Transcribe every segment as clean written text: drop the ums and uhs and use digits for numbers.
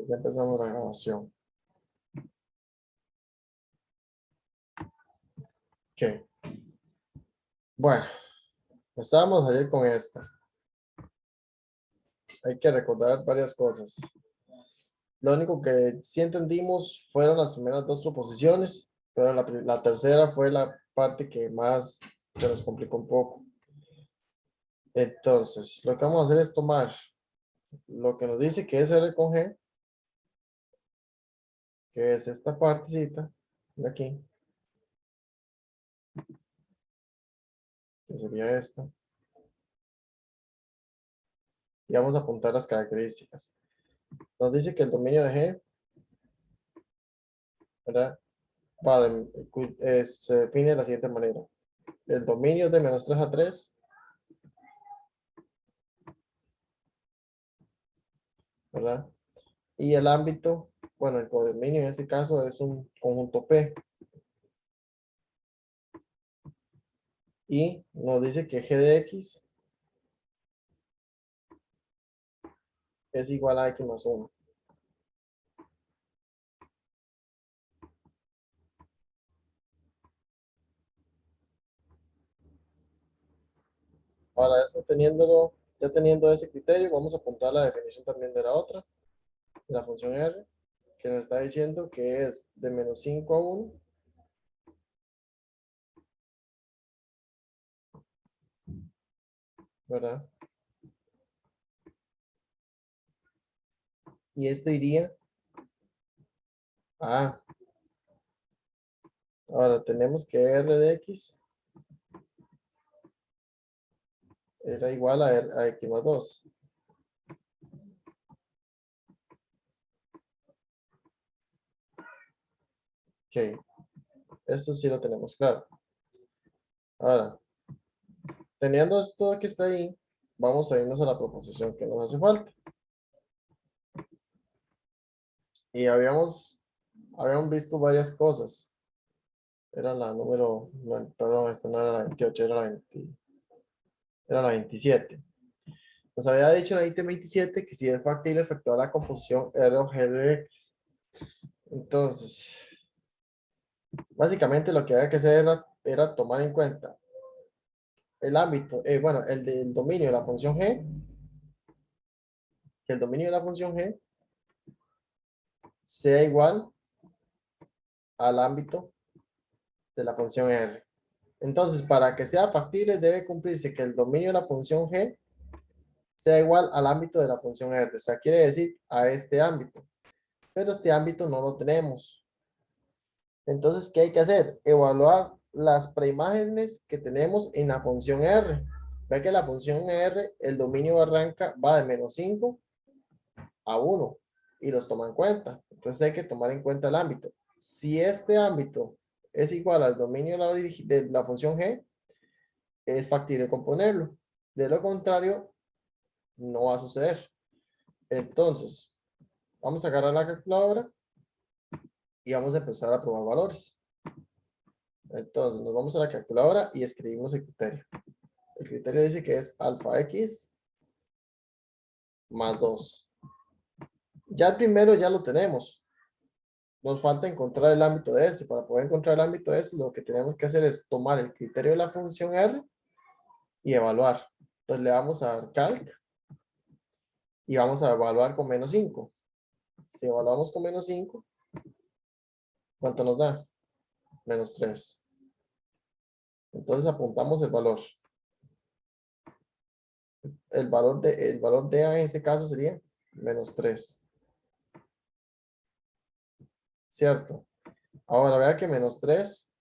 Ya empezamos la grabación. Ok. Bueno, estábamos ayer con esta. Hay que recordar varias cosas. Lo único que sí entendimos fueron las primeras dos proposiciones, pero la tercera fue la parte que más se nos complicó un poco. Entonces, lo que vamos a hacer es tomar lo que nos dice que es R con G, que es esta partecita de aquí, que sería esta, y vamos a apuntar las características. Nos dice que el dominio de G, ¿verdad? Se define de la siguiente manera. El dominio es de menos 3 a 3, ¿verdad? Y el ámbito, bueno, el codominio en este caso es un conjunto P. Y nos dice que G de X es igual a X más 1. Ahora, esto teniéndolo, ya teniendo ese criterio, vamos a apuntar la definición también de la otra, de la función R, que nos está diciendo que es de menos 5 a 1, ¿verdad? Y esto iría a, ahora tenemos que R de X era igual a X más 2. Ok, esto sí lo tenemos claro. Ahora, teniendo esto que está ahí, vamos a irnos a la proposición que nos hace falta. Y habíamos visto varias cosas. Era la número, no, perdón, esta no era la 28, era la 27. Nos había dicho en la ítem 27 que si es factible efectuar la composición R o G de X. Entonces, básicamente lo que había que hacer era tomar en cuenta el ámbito, bueno, el del dominio de la función G, que el dominio de la función G sea igual al ámbito de la función R. Entonces, para que sea factible, debe cumplirse que el dominio de la función G sea igual al ámbito de la función R. O sea, quiere decir a este ámbito. Pero este ámbito no lo tenemos. Entonces, ¿qué hay que hacer? Evaluar las preimágenes que tenemos en la función R. Ve que la función R, el dominio arranca, va de menos 5 a 1 y los toma en cuenta. Entonces hay que tomar en cuenta el ámbito. Si este ámbito es igual al dominio de la función G, es factible componerlo. De lo contrario, no va a suceder. Entonces, vamos a agarrar la calculadora y vamos a empezar a probar valores. Entonces, nos vamos a la calculadora y escribimos el criterio. El criterio dice que es alfa X más 2. Ya el primero ya lo tenemos. Nos falta encontrar el ámbito de ese. Para poder encontrar el ámbito de ese, lo que tenemos que hacer es tomar el criterio de la función R y evaluar. Entonces le vamos a dar calc y vamos a evaluar con menos 5. Si evaluamos con menos 5, ¿cuánto nos da? Menos 3. Entonces apuntamos el valor. El valor de A en ese caso sería menos 3. ¿Cierto? Ahora vea que menos 3.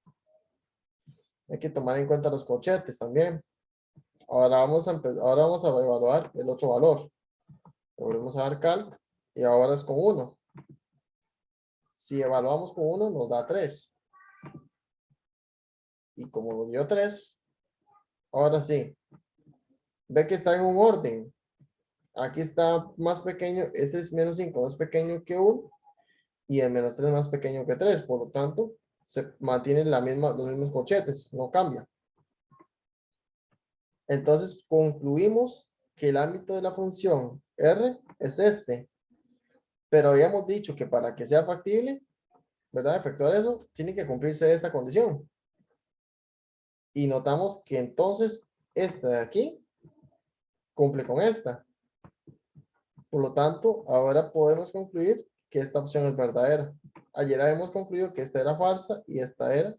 Hay que tomar en cuenta los corchetes también. Ahora vamos a evaluar el otro valor. Volvemos a dar calc y ahora es con 1. Si evaluamos con 1 nos da 3. Y como nos dio 3, ahora sí. Ve que está en un orden. Aquí está más pequeño, este es menos 5 más pequeño que 1 y el menos 3 más pequeño que 3. Por lo tanto, se mantienen los mismos corchetes, no cambia. Entonces concluimos que el ámbito de la función R es este. Pero habíamos dicho que para que sea factible, ¿verdad? Efectuar eso, tiene que cumplirse esta condición. Y notamos que entonces esta de aquí cumple con esta. Por lo tanto, ahora podemos concluir que esta opción es verdadera. Ayer habíamos concluido que esta era falsa y esta era,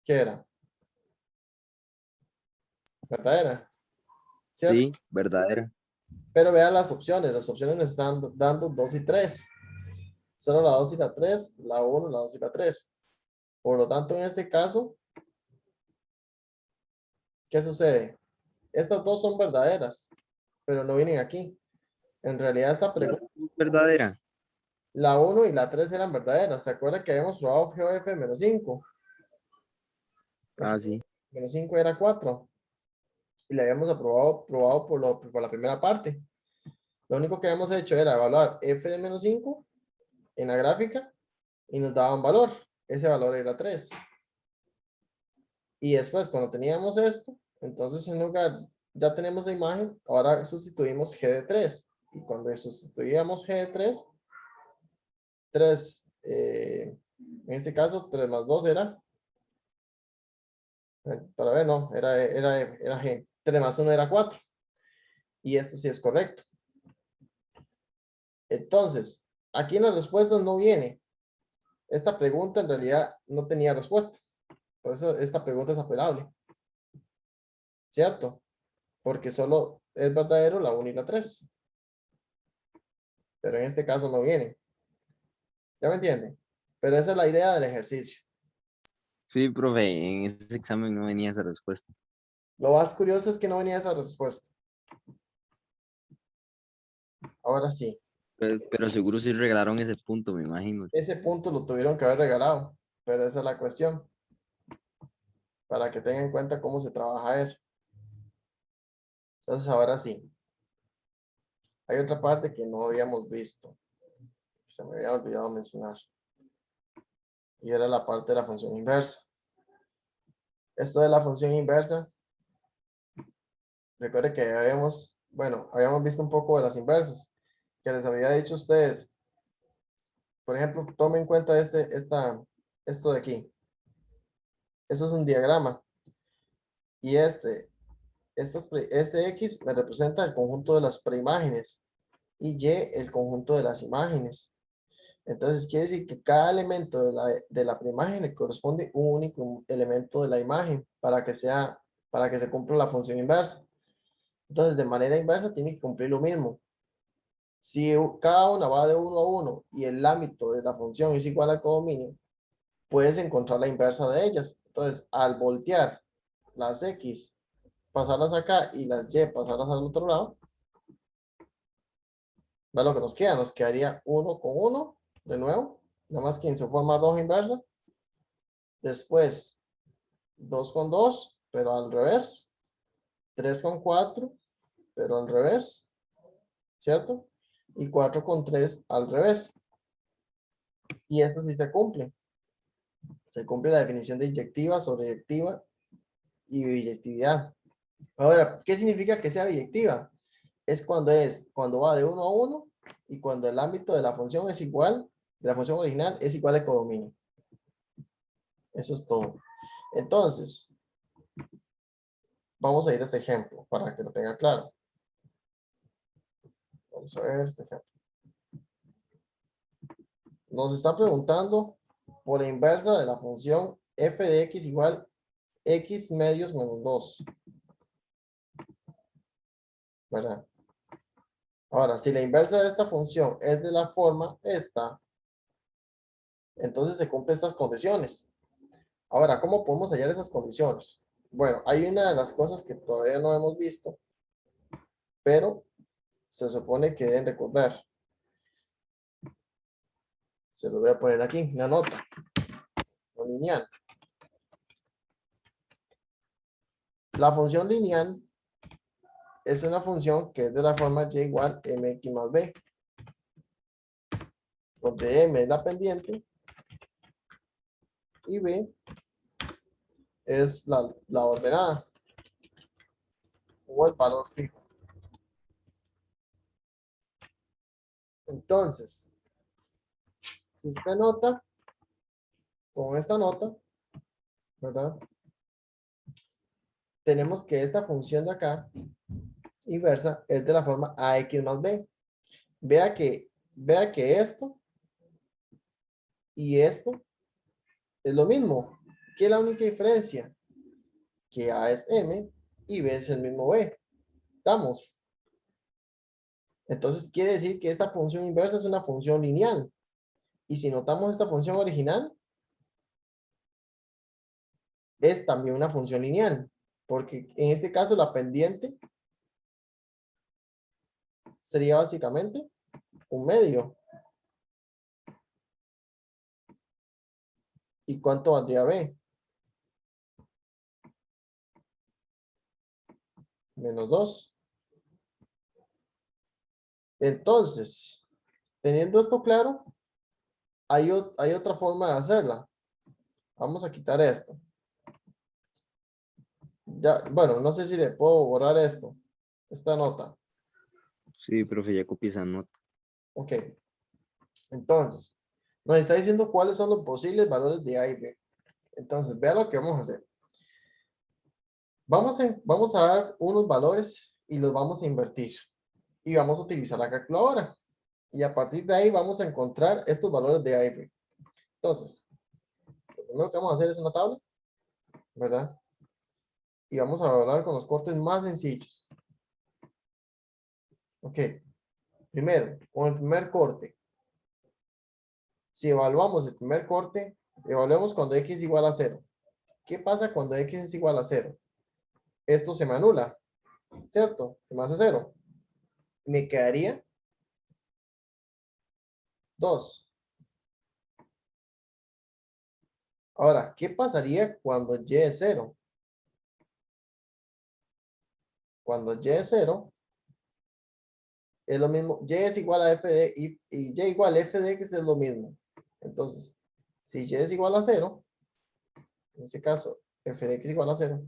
¿qué era? Verdadera, ¿cierto? Sí, verdadera. Pero vean las opciones nos están dando 2 y 3. Solo la 2 y la 3, la 1, la 2 y la 3. Por lo tanto, en este caso, ¿qué sucede? Estas dos son verdaderas, pero no vienen aquí. En realidad esta pregunta, Verdadera. la 1 y la 3 eran verdaderas. ¿Se acuerdan que habíamos probado GOF menos 5? Ah, sí. Menos 5 era 4. Y le habíamos probado por la primera parte. Lo único que habíamos hecho era evaluar f de menos 5 en la gráfica y nos daba un valor. Ese valor era 3. Y después, cuando teníamos esto, entonces en lugar, ya tenemos la imagen, ahora sustituimos g de 3. Y cuando sustituíamos g de 3, 3, en este caso, 3 más 2 era, para ver, no, era g. 3 más 1 era 4. Y esto sí es correcto. Entonces, aquí en las respuestas no viene. Esta pregunta en realidad no tenía respuesta. Por eso esta pregunta es apelable. ¿Cierto? Porque solo es verdadero la 1 y la 3. Pero en este caso no viene. ¿Ya me entienden? Pero esa es la idea del ejercicio. Sí, profe, en ese examen no venía esa respuesta. Lo más curioso es que no venía esa respuesta. Ahora sí, Pero seguro sí regalaron ese punto, me imagino. ese punto lo tuvieron que haber regalado. Pero esa es la cuestión. Para que tengan en cuenta cómo se trabaja eso. Entonces ahora sí. Hay otra parte que no habíamos visto. Se me había olvidado mencionar. Y era la parte de la función inversa. Esto de la función inversa, recuerde que habíamos visto un poco de las inversas, que les había dicho a ustedes. Por ejemplo, tomen en cuenta esto de aquí. Esto es un diagrama. Y este X me representa el conjunto de las preimágenes y Y el conjunto de las imágenes. Entonces quiere decir que cada elemento de la preimagen le corresponde un único elemento de la imagen para que se cumpla la función inversa. Entonces, de manera inversa tiene que cumplir lo mismo. Si cada una va de 1 a 1 y el ámbito de la función es igual al codominio, puedes encontrar la inversa de ellas. Entonces, al voltear las X, pasarlas acá y las Y, pasarlas al otro lado, ve lo que nos queda. Nos quedaría 1 con 1, de nuevo, nada más que en su forma roja inversa. Después, 2 con 2, pero al revés. 3 con 4, pero al revés, ¿cierto? Y 4 con 3 al revés. Y esto sí se cumple. Se cumple la definición de inyectiva, sobreyectiva y biyectividad. Ahora, ¿qué significa que sea biyectiva? Cuando va de 1 a 1 y cuando el ámbito de la función es igual, de la función original es igual al codominio. Eso es todo. Entonces, vamos a ir a este ejemplo para que lo tenga claro. Vamos a ver este ejemplo. Nos está preguntando por la inversa de la función f de x igual x medios menos 2. ¿Verdad? Ahora, si la inversa de esta función es de la forma esta, entonces se cumplen estas condiciones. Ahora, ¿cómo podemos hallar esas condiciones? Bueno, hay una de las cosas que todavía no hemos visto, pero se supone que deben recordar. Se lo voy a poner aquí, una nota. Lineal. La función lineal es una función que es de la forma y igual mx más b, donde m es la pendiente y b es la ordenada o el valor fijo. Entonces, si usted nota, con esta nota, ¿verdad? Tenemos que esta función de acá, inversa, es de la forma ax más b. Vea que esto y esto es lo mismo. ¿Qué es la única diferencia? Que a es m y b es el mismo b. ¿Estamos? Entonces quiere decir que esta función inversa es una función lineal. Y si notamos esta función original, es también una función lineal. Porque en este caso la pendiente sería básicamente un medio. ¿Y cuánto valdría b? Menos 2. Entonces, teniendo esto claro, hay otra forma de hacerla. Vamos a quitar esto. Ya, bueno, no sé si le puedo borrar esto. Esta nota. Sí, profe, ya copié esa nota. Ok. Entonces, nos está diciendo cuáles son los posibles valores de A y B. Entonces, vea lo que vamos a hacer. Vamos a dar unos valores y los vamos a invertir. Y vamos a utilizar la calculadora. Y a partir de ahí vamos a encontrar estos valores de A y B. Entonces, lo primero que vamos a hacer es una tabla, ¿verdad? Y vamos a hablar con los cortes más sencillos. Ok. Primero, con el primer corte. Si evaluamos el primer corte, evaluemos cuando x es igual a 0. ¿Qué pasa cuando x es igual a 0? Esto se me anula, ¿cierto? Se me hace 0. Me quedaría 2. Ahora, ¿qué pasaría cuando y es 0? Cuando y es 0, es lo mismo. Y es igual a f de y y igual a f de x es lo mismo. Entonces, si y es igual a 0, en este caso, f de x igual a 0,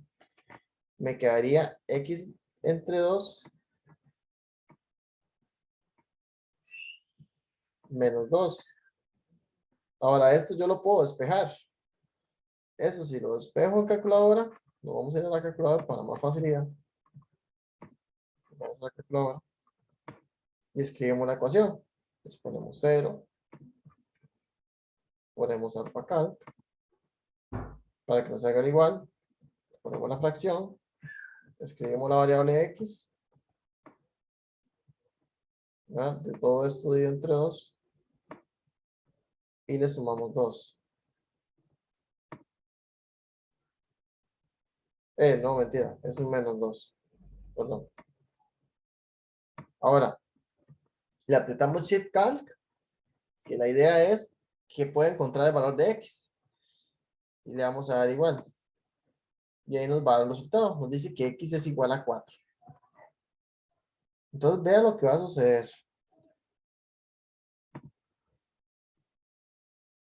me quedaría x entre 2 menos 2. Ahora, esto yo lo puedo despejar. Eso sí, lo despejo en calculadora. Lo vamos a ir a la calculadora para más facilidad. Vamos a la calculadora. Y escribimos la ecuación. Entonces ponemos 0. Ponemos alfacal. Para que nos haga igual. Ponemos la fracción. Escribimos la variable x. ¿Verdad? De todo esto dividido entre 2. Y le sumamos 2. No, mentira. Es un menos 2. Perdón. Ahora, le apretamos Shift Calc. Que la idea es que pueda encontrar el valor de x. Y le vamos a dar igual. Y ahí nos va a dar el resultado. Nos dice que x es igual a 4. Entonces vean lo que va a suceder.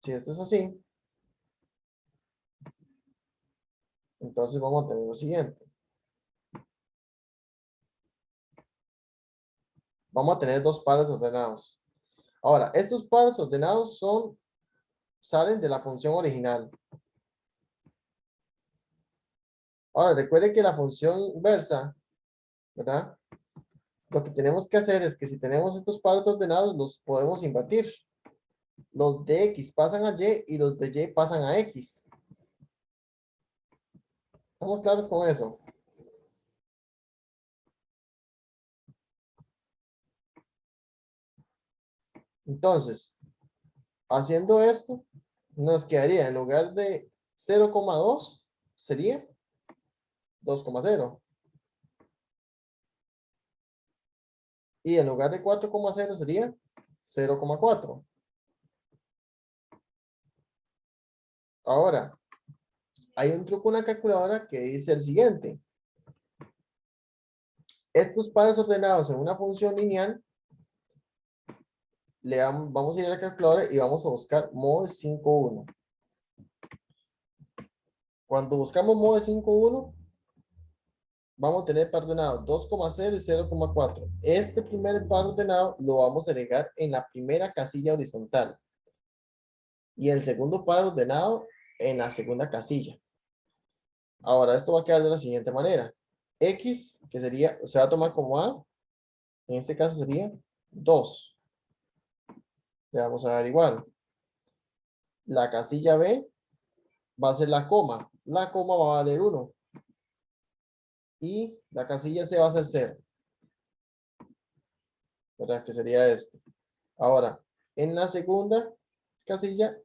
Si esto es así, entonces vamos a tener lo siguiente. Vamos a tener dos pares ordenados. Ahora, estos pares ordenados salen de la función original. Ahora, recuerde que la función inversa, ¿verdad? Lo que tenemos que hacer es que si tenemos estos pares ordenados, los podemos invertir. Los de x pasan a y y los de y pasan a x. ¿Estamos claros con eso? Entonces, haciendo esto, nos quedaría en lugar de 0,2, sería 2,0. Y en lugar de 4,0 sería 0,4. Ahora, hay un truco en la calculadora que dice el siguiente. Estos pares ordenados en una función lineal, vamos a ir a la calculadora y vamos a buscar mod 5,1. Cuando buscamos mod 5,1, vamos a tener par ordenado 2,0 y 0,4. Este primer par ordenado lo vamos a agregar en la primera casilla horizontal. Y el segundo par ordenado en la segunda casilla. Ahora, esto va a quedar de la siguiente manera. X, que sería, se va a tomar como A, en este caso sería 2. Le vamos a dar igual. La casilla B va a ser la coma. La coma va a valer 1. Y la casilla C va a ser 0. ¿Verdad? Que sería esto. Ahora, en la segunda casilla,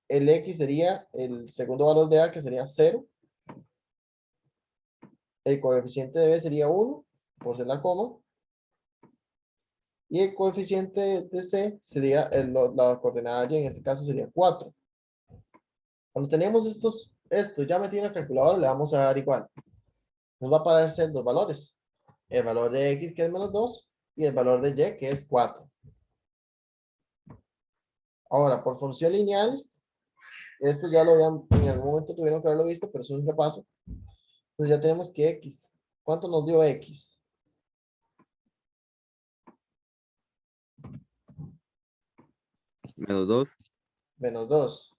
el X sería el segundo valor de A, que sería 0. El coeficiente de B sería 1, por ser la coma. Y el coeficiente de C sería la coordenada Y, en este caso sería 4. Cuando tenemos esto ya metido en la calculadora, le vamos a dar igual. Nos va a aparecer dos valores. El valor de X, que es menos 2, y el valor de Y, que es 4. Ahora, por función lineales, esto ya lo habían, en algún momento tuvieron que haberlo visto, pero es un repaso. Entonces ya tenemos que X. ¿Cuánto nos dio X? Menos 2. Menos 2.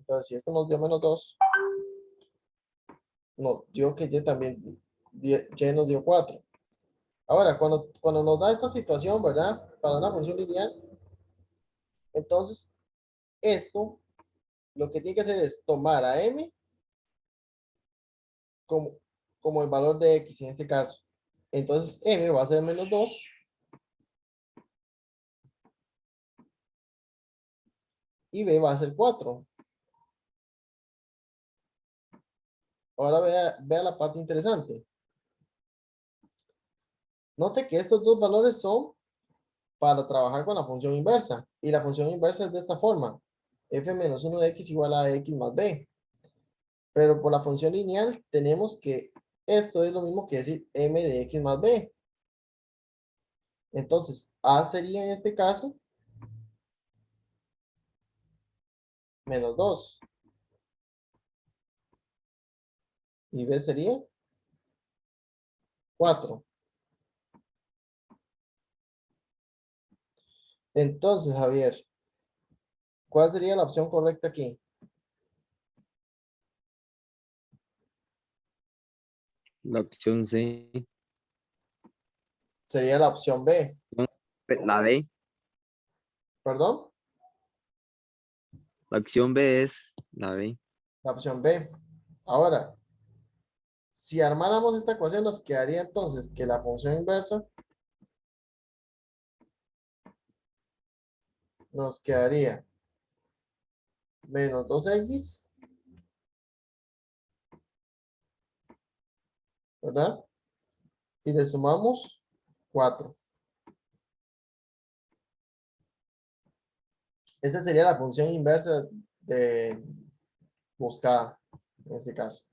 Entonces, si esto nos dio menos 2, nos dio que Y también, Y nos dio 4. Ahora, cuando nos da esta situación, ¿verdad? Para una función lineal, entonces esto lo que tiene que hacer es tomar a M como, como el valor de X en este caso. Entonces M va a ser menos 2 y B va a ser 4. Ahora vea la parte interesante. Note que estos dos valores son para trabajar con la función inversa. Y la función inversa es de esta forma. F menos 1 de X igual a X más B. Pero por la función lineal tenemos que esto es lo mismo que decir M de X más B. Entonces, A sería en este caso menos 2. Y B sería 4. Entonces, Javier, ¿cuál sería la opción correcta aquí? La opción C. Sería la opción B. La B. ¿Perdón? La opción B es la B. La opción B. Ahora, si armáramos esta ecuación, nos quedaría entonces que la función inversa nos quedaría menos 2X, ¿verdad? Y le sumamos 4. Esa sería la función inversa de buscada, en este caso.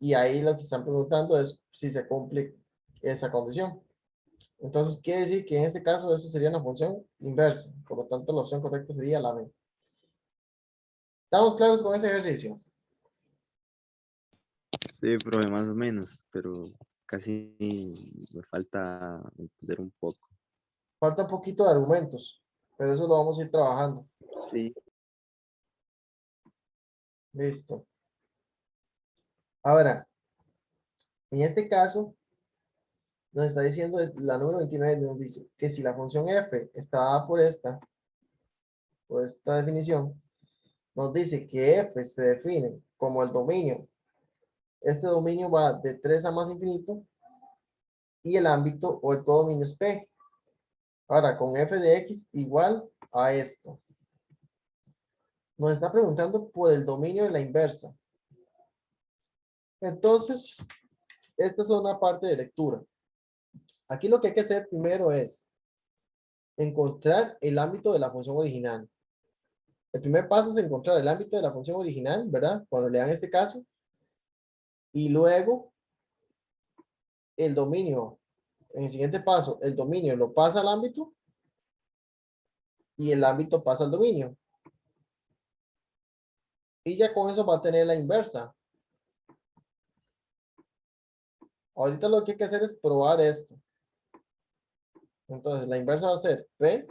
Y ahí lo que están preguntando es si se cumple esa condición. Entonces, quiere decir que en este caso eso sería una función inversa. Por lo tanto, la opción correcta sería la B. ¿Estamos claros con ese ejercicio? Sí, profe, más o menos, pero casi me falta entender un poco. Falta un poquito de argumentos, pero eso lo vamos a ir trabajando. Sí. Listo. Ahora, en este caso, nos está diciendo, la número 29 nos dice que si la función f está dada por esta definición, nos dice que f se define como el dominio. Este dominio va de 3 a más infinito y el ámbito o el codominio es P. Ahora, con f de x igual a esto. Nos está preguntando por el dominio de la inversa. Entonces, esta es una parte de lectura. Aquí lo que hay que hacer primero es encontrar el ámbito de la función original. El primer paso es encontrar el ámbito de la función original, ¿verdad? Cuando le dan este caso. Y luego, el dominio. En el siguiente paso, el dominio lo pasa al ámbito y el ámbito pasa al dominio. Y ya con eso va a tener la inversa. Ahorita lo que hay que hacer es probar esto. Entonces, la inversa va a ser P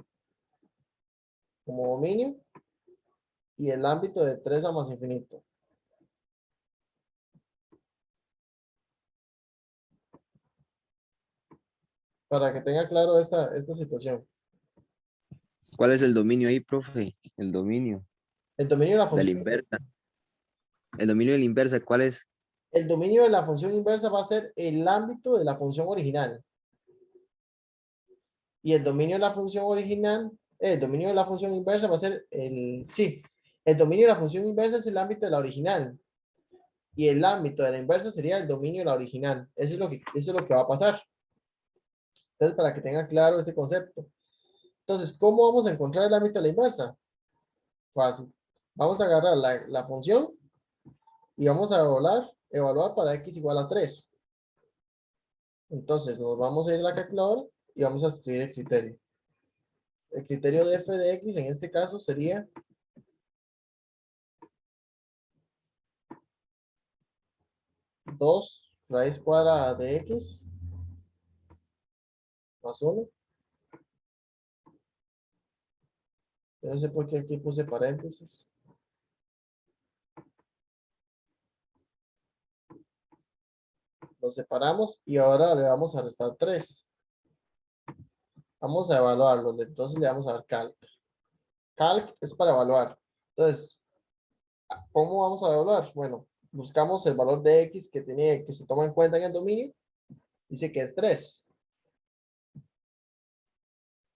como dominio y el ámbito de 3 a más infinito. Para que tenga claro esta situación. ¿Cuál es el dominio ahí, profe? El dominio El dominio de la de la función, inversa. El dominio de la inversa, ¿cuál es? el dominio de la función inversa va a ser el ámbito de la función original. Y el dominio de la función original, el dominio de la función inversa va a ser sí, el dominio de la función inversa es el ámbito de la original. Y el ámbito de la inversa sería el dominio de la original. Eso es lo que va a pasar. Entonces, para que tenga claro ese concepto. Entonces, ¿cómo vamos a encontrar el ámbito de la inversa? Fácil. Vamos a agarrar la función y vamos a evaluar para x igual a 3. Entonces, nos vamos a ir a la calculadora y vamos a escribir el criterio. El criterio de f de x en este caso sería 2 raíz cuadrada de x más 1. Yo no sé por qué aquí puse paréntesis. Lo separamos y ahora le vamos a restar 3. Vamos a evaluarlo. Entonces le vamos a dar calc. Calc es para evaluar. Entonces, ¿cómo vamos a evaluar? Bueno, buscamos el valor de x que se toma en cuenta en el dominio. Dice que es 3.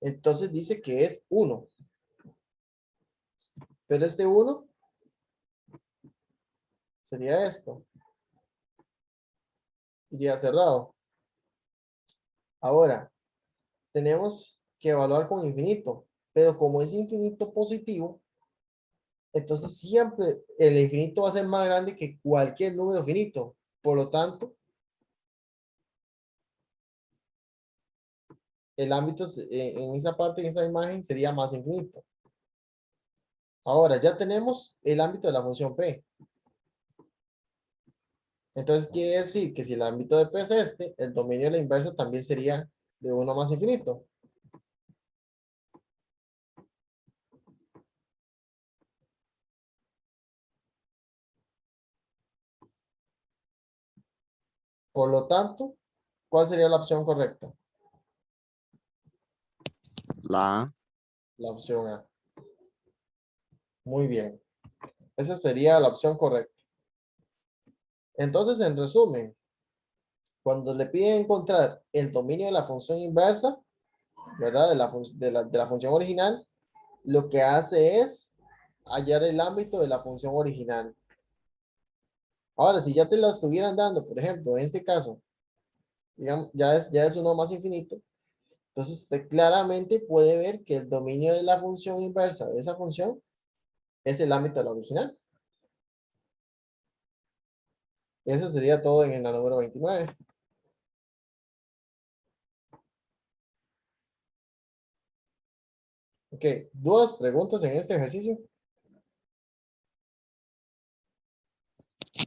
Entonces dice que es 1. Pero este 1 sería esto. Iría cerrado. Ahora, tenemos que evaluar con infinito. Pero como es infinito positivo, entonces siempre el infinito va a ser más grande que cualquier número finito. Por lo tanto, el ámbito en esa parte, en esa imagen, sería más infinito. Ahora, ya tenemos el ámbito de la función P. Entonces, quiere decir que si el ámbito de P es este, el dominio de la inversa también sería de 1 más infinito. Por lo tanto, ¿cuál sería la opción correcta? La A. La opción A. Muy bien. Esa sería la opción correcta. Entonces, en resumen, cuando le piden encontrar el dominio de la función inversa, ¿verdad? De la función original, lo que hace es hallar el ámbito de la función original. Ahora, si ya te la estuvieran dando, por ejemplo, en este caso, digamos, ya es uno más infinito, entonces usted claramente puede ver que el dominio de la función inversa de esa función es el ámbito de la original. Eso sería todo en la número 29. Ok, ¿dudas, preguntas en este ejercicio?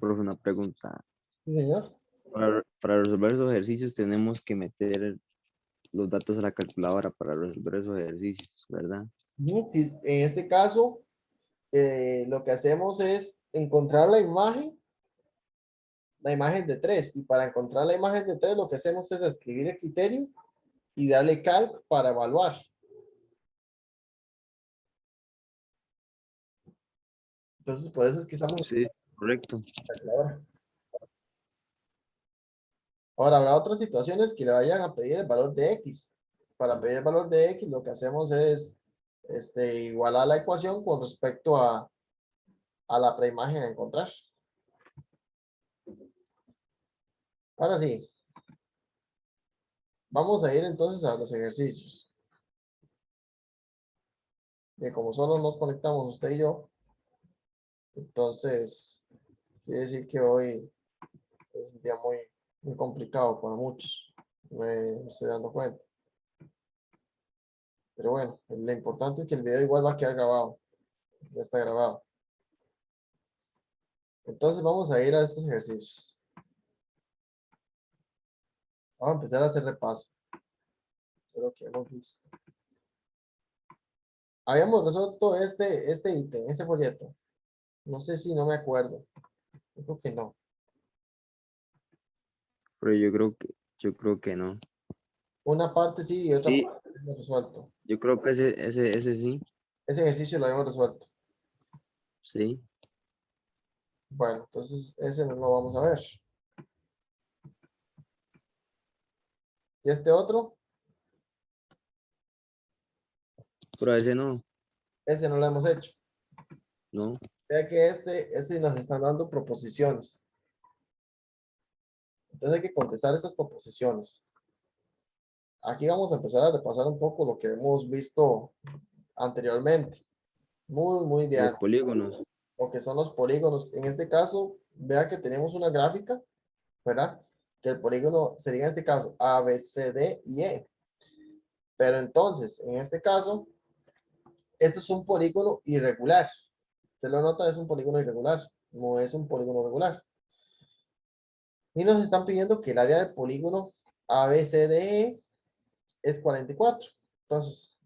Profe, una pregunta. Sí, señor. Para resolver esos ejercicios tenemos que meter los datos a la calculadora para resolver esos ejercicios, ¿verdad? Si en este caso, lo que hacemos es encontrar la imagen de 3. Y para encontrar la imagen de 3, lo que hacemos es escribir el criterio y darle calc para evaluar. Entonces, por eso es que estamos Sí, correcto. calculadora. Ahora, habrá otras situaciones que le vayan a pedir el valor de x. Para pedir el valor de x, lo que hacemos es igualar la ecuación con respecto a la preimagen a encontrar. Ahora sí, vamos a ir entonces a los ejercicios. Que como solo nos conectamos usted y yo, entonces quiere decir que hoy es un día muy, muy complicado para muchos. Me estoy dando cuenta. Pero bueno, lo importante es que el video igual va a quedar grabado. Ya está grabado. Entonces vamos a ir a estos ejercicios. Vamos a empezar a hacer repaso de lo que hemos visto. Habíamos resuelto este ítem, ese folleto. No sé si no me acuerdo. Yo creo que no. Pero yo creo que no. Una parte sí y otra Sí, parte no hemos resuelto. yo creo que ese sí, Ese ejercicio lo habíamos resuelto. sí. Bueno, entonces ese no lo vamos a ver. ¿Y este otro? Pero ese no, Ese no lo hemos hecho. no. Vea que este nos están dando proposiciones. Entonces hay que contestar estas proposiciones. Aquí vamos a empezar a repasar un poco lo que hemos visto anteriormente. Muy de Los antes. polígonos. Lo que son los polígonos. En este caso, vea que tenemos una gráfica, ¿verdad? Que el polígono sería en este caso A, B, C, D y E. Pero entonces, en este caso, esto es un polígono irregular. Usted lo nota, es un polígono irregular, no es un polígono regular. Y nos están pidiendo que el área del polígono ABCDE es 44. Entonces,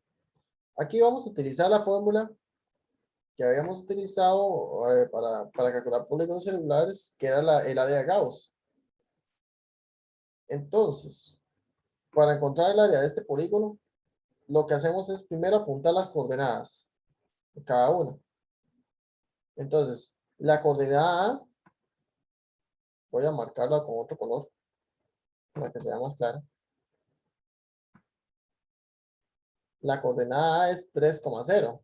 aquí vamos a utilizar la fórmula que habíamos utilizado para calcular polígonos irregulares, que era el área de Gauss. Entonces, para encontrar el área de este polígono, lo que hacemos es primero apuntar las coordenadas de cada una. Entonces, la coordenada A, voy a marcarla con otro color para que sea más clara. La coordenada A es 3,0.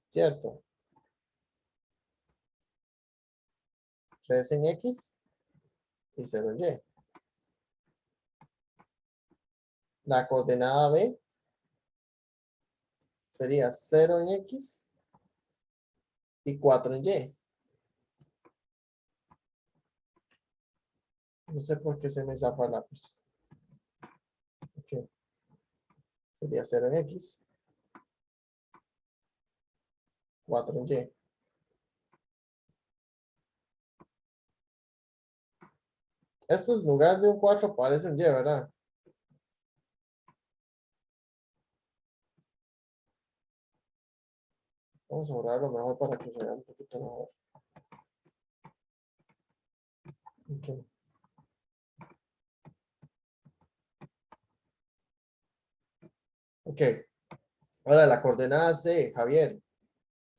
¿Cierto? 3 en X y 0 en Y. La coordenada B sería 0 en X y 4 en Y. No sé por qué se me zafa el lápiz. Ok. Sería 0 en X, 4 en Y. Esto en lugar de un 4 parece un Y, ¿verdad? Vamos a borrarlo mejor para que se vea un poquito mejor. Ok. Ok. Ahora la coordenada C, Javier.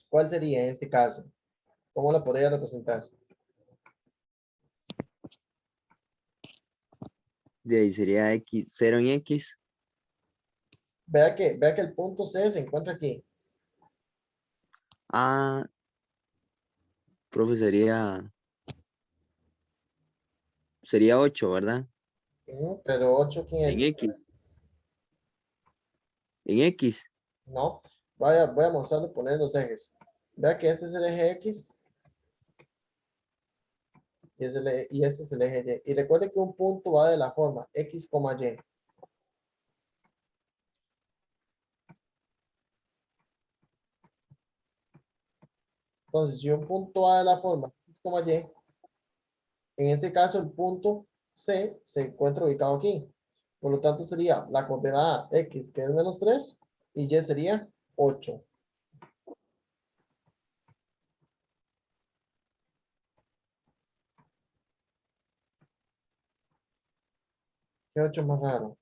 ¿Cuál sería en este caso? ¿Cómo la podría representar? De ahí sería X, 0 en X. Vea que el punto C se encuentra aquí. Ah, profe, sería 8, ¿verdad? Pero 8 ¿quién En es? X, en X. No. Voy a mostrarle poner los ejes. Vea que este es el eje X y este es el eje Y. Y recuerde que un punto va de la forma X, Y. Entonces, si un punto va de la forma X, Y, en este caso el punto C se encuentra ubicado aquí. Por lo tanto, sería la coordenada X, que es -3, y Y sería 8. ¿Qué 8 más raro?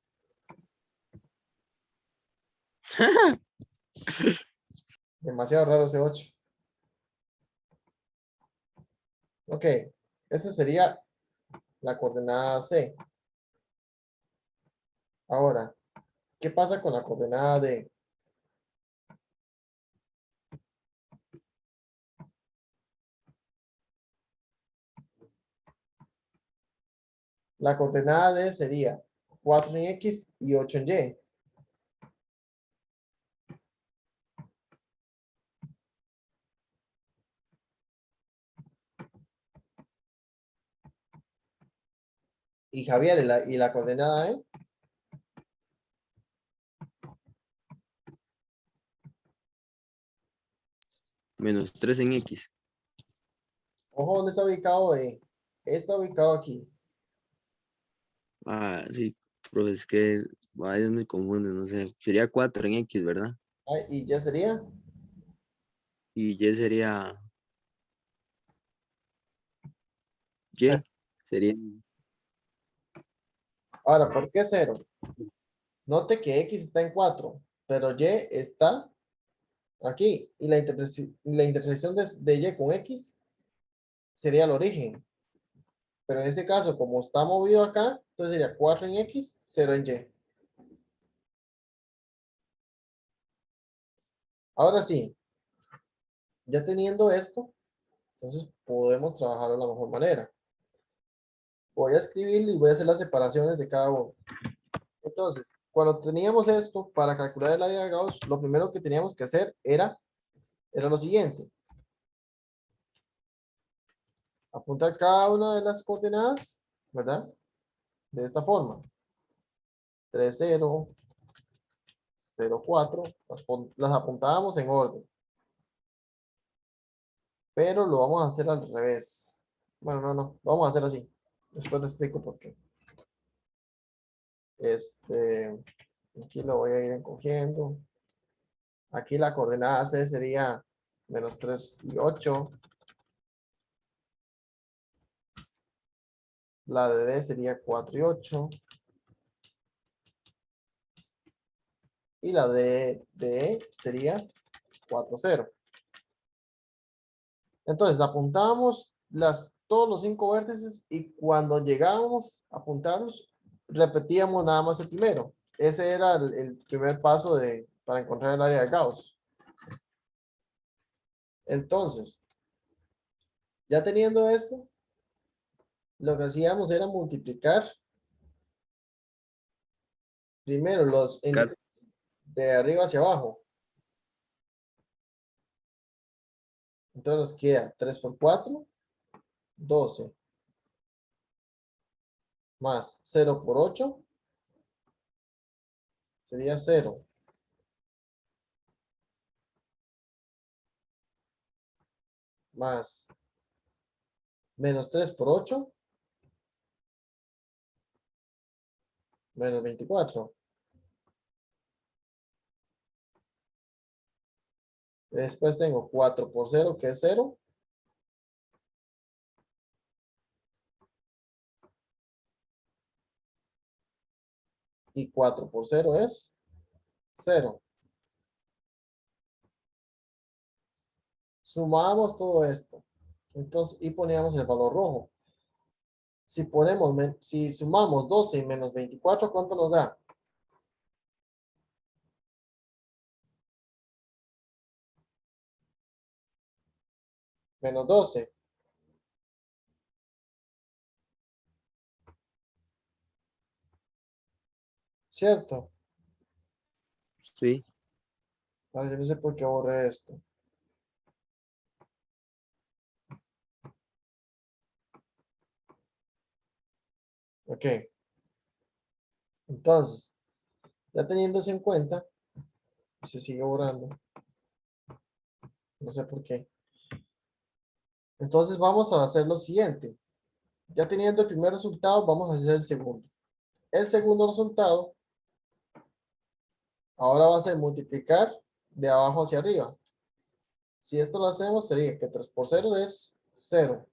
Demasiado raro ese 8. Ok, esa sería la coordenada C. Ahora, ¿qué pasa con la coordenada D? La coordenada D sería 4 en X y 8 en Y. Y Javier, ¿y la coordenada E? -3 en X. Ojo, ¿dónde está ubicado E? Está ubicado aquí. Ah, sí, pero es que a veces me confunden, no sé. Sería 4 en X, ¿verdad? Ah, y ya sería. Y Y sería Cero. Y, sería Ahora, ¿por qué cero? Note que X está en 4, pero Y está aquí. Y la intersección de Y con X sería el origen. Pero en ese caso, como está movido acá, entonces sería 4 en X, 0 en Y. Ahora sí, ya teniendo esto, entonces podemos trabajar de la mejor manera. Voy a escribirlo y voy a hacer las separaciones de cada uno. Entonces, cuando teníamos esto, para calcular el área de Gauss, lo primero que teníamos que hacer era lo siguiente. Apuntar cada una de las coordenadas, ¿verdad? De esta forma. 3, 0, 0, 4. Las apuntábamos en orden. Pero lo vamos a hacer al revés. Bueno, no. Lo vamos a hacer así. Después te explico por qué. Aquí lo voy a ir encogiendo. Aquí la coordenada C sería menos 3 y 8. La de D sería 4 y 8. Y la de E sería 4, 0. Entonces apuntábamos todos los 5 vértices y cuando llegábamos a apuntarlos, repetíamos nada más el primero. Ese era el primer paso para encontrar el área de Gauss. Entonces, ya teniendo esto, lo que hacíamos era multiplicar primero de arriba hacia abajo. Entonces nos queda 3 por 4, 12. Más 0 por 8 sería 0. Más menos 3 por 8, menos 24. Después tengo 4 por 0, que es 0. Y 4 por 0 es 0. Sumamos todo esto. Entonces, y poníamos el valor rojo. Si sumamos 12 y menos 24, ¿cuánto nos da? Menos 12, ¿cierto? sí, Vale, yo no sé por qué borré esto. Ok. Entonces, ya teniendo eso en cuenta, se sigue borrando. No sé por qué. Entonces vamos a hacer lo siguiente. Ya teniendo el primer resultado, vamos a hacer el segundo. El segundo resultado, ahora va a ser multiplicar de abajo hacia arriba. Si esto lo hacemos, sería que 3 por 0 es 0.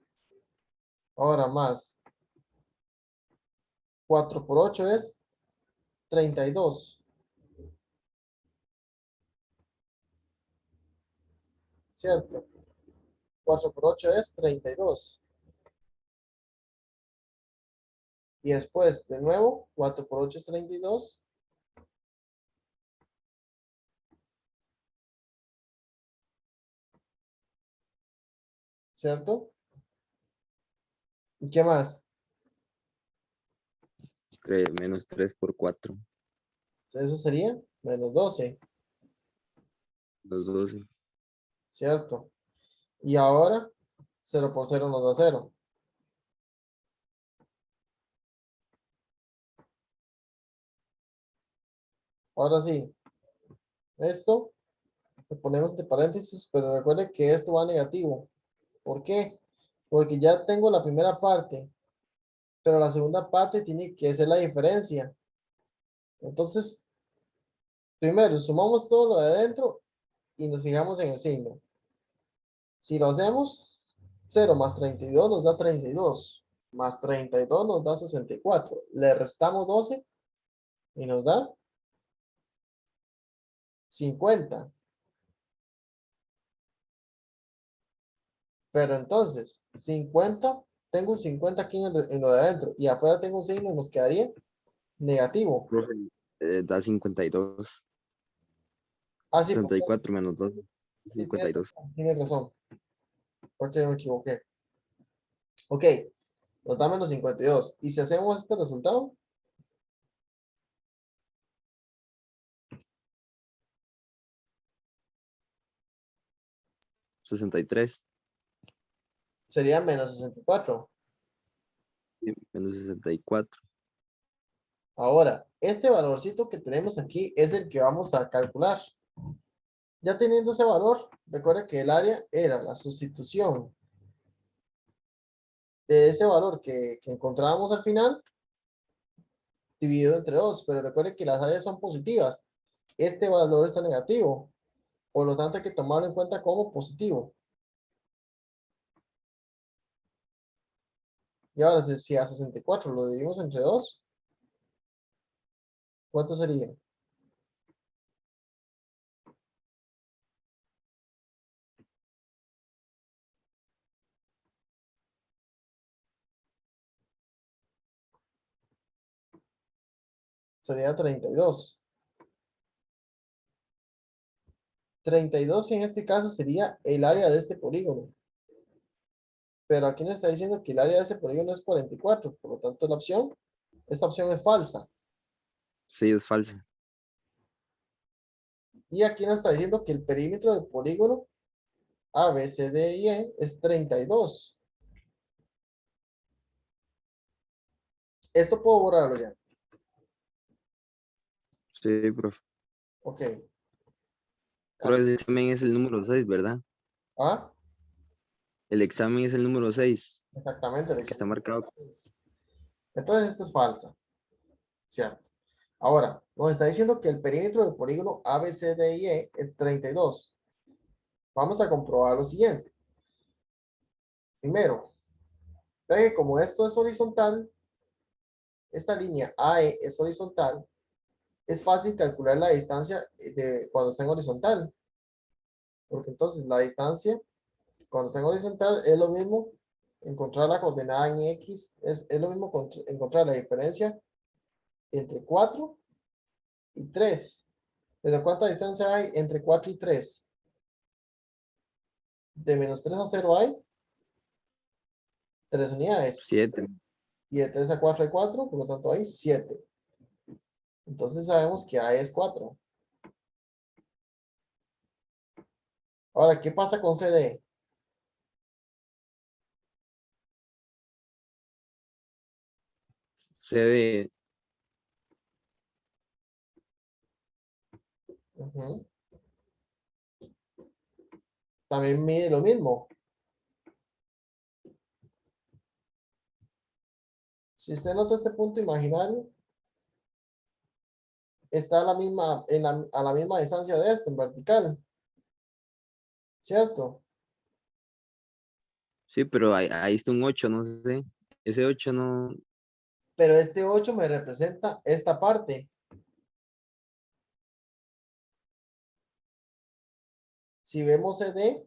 Ahora más 4 por 8 es 32. ¿Cierto? 4 por 8 es 32. Y después, de nuevo, 4 por 8 es 32. ¿Cierto? ¿Y qué más? menos 3 por 4, Eso sería menos 12. los 12. ¿Cierto? Y ahora, 0 por 0 nos da 0. Ahora sí, esto lo ponemos entre paréntesis, pero recuerde que esto va negativo. ¿Por qué? porque ya tengo la primera parte, pero la segunda parte tiene que ser la diferencia. Entonces, primero sumamos todo lo de adentro y nos fijamos en el signo. Si lo hacemos, 0 más 32 nos da 32, más 32 nos da 64. Le restamos 12 y nos da 50. Pero entonces, 50, tengo un 50 aquí en lo de adentro y afuera tengo un signo y nos quedaría negativo. Profe, da 52. Así, 64 menos 2. sí, 52. tiene razón. Porque me equivoqué. Ok, nos da menos 52. Y si hacemos este resultado, 63. sería menos 64. Sí, menos 64. Ahora, este valorcito que tenemos aquí es el que vamos a calcular. Ya teniendo ese valor, recuerda que el área era la sustitución de ese valor que encontrábamos al final dividido entre 2, pero recuerde que las áreas son positivas. Este valor está negativo, por lo tanto hay que tomarlo en cuenta como positivo. Y ahora, si a 64 lo dividimos entre 2, ¿cuánto sería? Sería 32. 32 en este caso sería el área de este polígono. Pero aquí nos está diciendo que el área de este polígono es 44, por lo tanto esta opción es falsa. Sí, es falsa. Y aquí nos está diciendo que el perímetro del polígono A, B, C, D y E es 32. Esto puedo borrarlo ya. Sí, profe. Ok. Profe, ese examen es el número 6, ¿verdad? Ah, El examen es el número 6, exactamente. el que está marcado. Entonces esta es falsa, ¿cierto? Ahora, nos está diciendo que el perímetro del polígono A, B, C, D y E es 32. Vamos a comprobar lo siguiente. Primero, ya que como esto es horizontal, esta línea AE es horizontal, es fácil calcular la distancia de cuando está en horizontal. Porque entonces la distancia cuando está en horizontal es lo mismo encontrar la coordenada en X, es lo mismo encontrar la diferencia entre 4 y 3. Pero ¿cuánta distancia hay entre 4 y 3? De menos 3 a 0 hay 3 unidades. 7. Y de 3 a 4 hay 4, por lo tanto hay 7. Entonces sabemos que A es 4. Ahora, ¿qué pasa con CD? CD. Ujú. También mide lo mismo. Si usted nota este punto imaginario, está a la misma, a la misma distancia de esto, en vertical, ¿cierto? Sí, pero ahí está un 8, no sé. Ese 8 no. Pero este 8 me representa esta parte. Si vemos CD,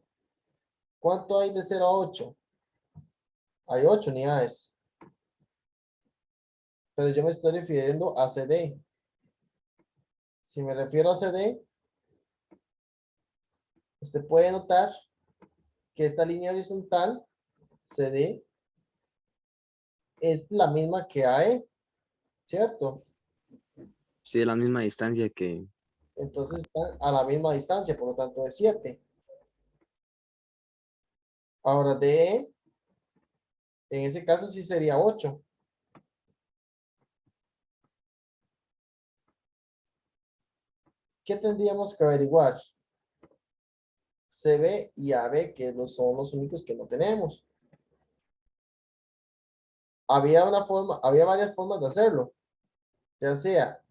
¿cuánto hay de 0 a 8? Hay 8 unidades. Pero yo me estoy refiriendo a CD. Si me refiero a CD, usted puede notar que esta línea horizontal, CD, es la misma que AE, ¿cierto? Sí, es la misma distancia que. Entonces están a la misma distancia, por lo tanto es 7. Ahora DE, en ese caso sí sería 8. ¿Qué tendríamos que averiguar? CB y AB, que son los únicos que no tenemos. había varias formas de hacerlo, ya sea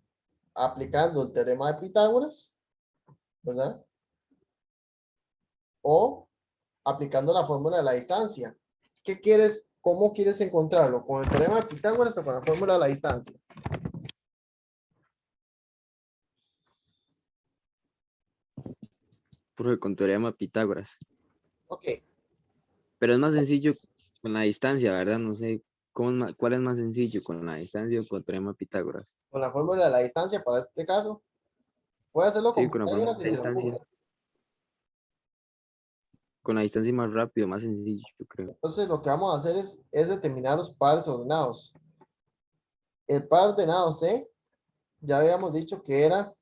aplicando el teorema de Pitágoras, ¿verdad? O aplicando la fórmula de la distancia. ¿Qué quieres? ¿Cómo quieres encontrarlo? ¿Con el teorema de Pitágoras o con la fórmula de la distancia? Porque con teorema Pitágoras. Ok, Pero es más sencillo con la distancia, ¿verdad? No sé cuál es más sencillo, con la distancia o con teorema Pitágoras. con la fórmula de la distancia para este caso, puede hacerlo Sí, con con la fórmula Pitágoras de si la se le distancia. ocurre. Con la distancia más rápido, más sencillo, yo creo. Entonces lo que vamos a hacer es determinar los pares ordenados. El par ordenado C, ya habíamos dicho que era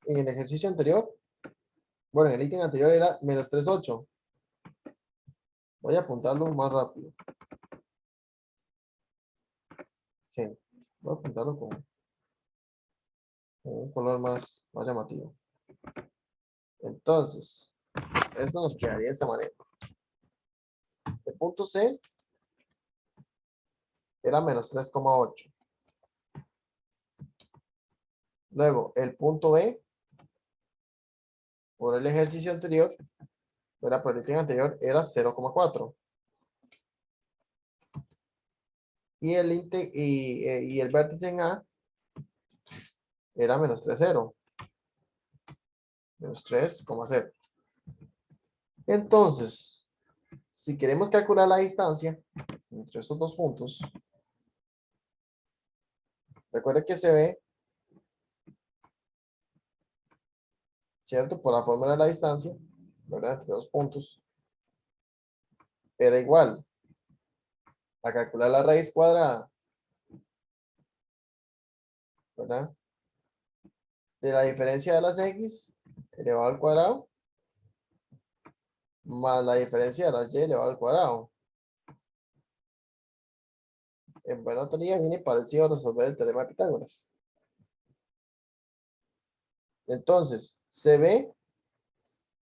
en el ejercicio anterior, bueno, en el ítem anterior era menos 3,8. Voy a apuntarlo más rápido. Ok, voy a apuntarlo con un color más llamativo. Entonces, esto nos quedaría de esta manera. El punto C era menos 3,8. Luego, el punto B, por el ejercicio anterior, por el ítem anterior, era 0,4. Y el vértice en A era menos 3,0. Menos 3,0. Entonces, si queremos calcular la distancia entre estos dos puntos, recuerde que se ve, ¿cierto? Por la fórmula de la distancia, ¿verdad? Entre dos puntos, era igual a calcular la raíz cuadrada, ¿verdad? De la diferencia de las x elevado al cuadrado, más la diferencia de las y elevado al cuadrado. En buena teoría viene parecido a resolver el teorema de Pitágoras. Entonces, CB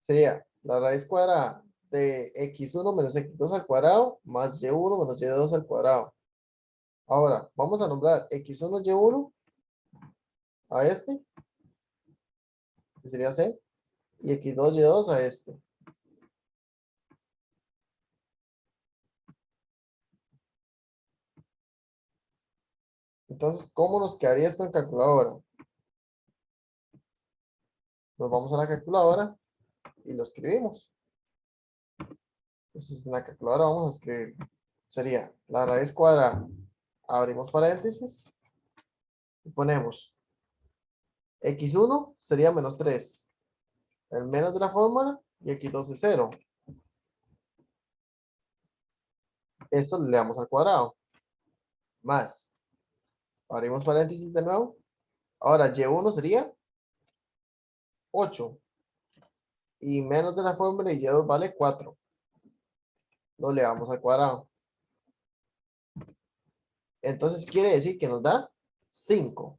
sería la raíz cuadrada de x1 menos x2 al cuadrado más y1 menos y2 al cuadrado. Ahora, vamos a nombrar x1 y1 a este, que sería C, y x2 y2 a este. Entonces, ¿cómo nos quedaría esto en calculadora? Nos vamos a la calculadora y lo escribimos. Entonces, en la calculadora vamos a escribir, sería la raíz cuadrada, abrimos paréntesis, y ponemos x1 sería menos 3, el menos de la fórmula, y x2 es 0. Esto le damos al cuadrado, más, abrimos paréntesis de nuevo, ahora y1 sería 8, y menos de la fórmula, y y2 vale 4. Lo le damos al cuadrado. Entonces quiere decir que nos da 5.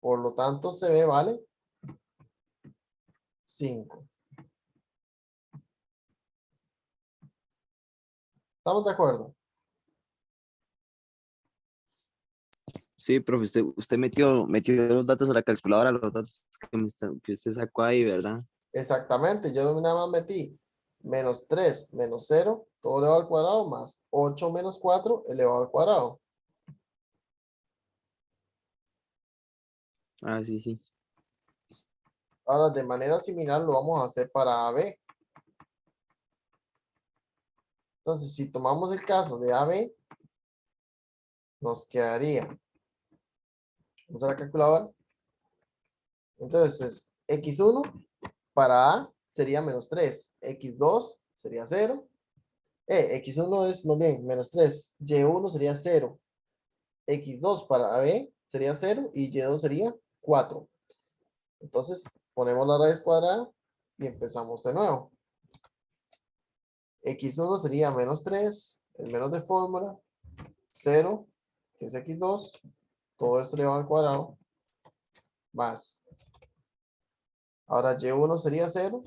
Por lo tanto, CB vale 5. ¿Estamos de acuerdo? Sí, profe, usted metió los datos a la calculadora, los datos que usted sacó ahí, ¿verdad? Exactamente. Yo nada más metí menos 3 menos 0, todo elevado al cuadrado, más 8 menos 4 elevado al cuadrado. Ah, sí, sí. Ahora, de manera similar, lo vamos a hacer para AB. Entonces, si tomamos el caso de AB, nos quedaría, vamos a la calculadora. Entonces, x1 para A sería menos 3, x2 sería 0. X1 es, no bien, menos 3, y1 sería 0, x2 para B sería 0 y y2 sería 4. Entonces, ponemos la raíz cuadrada y empezamos de nuevo. X1 sería menos 3, el menos de fórmula, 0, que es x2, todo esto elevado al cuadrado, más. Ahora y1 sería 0,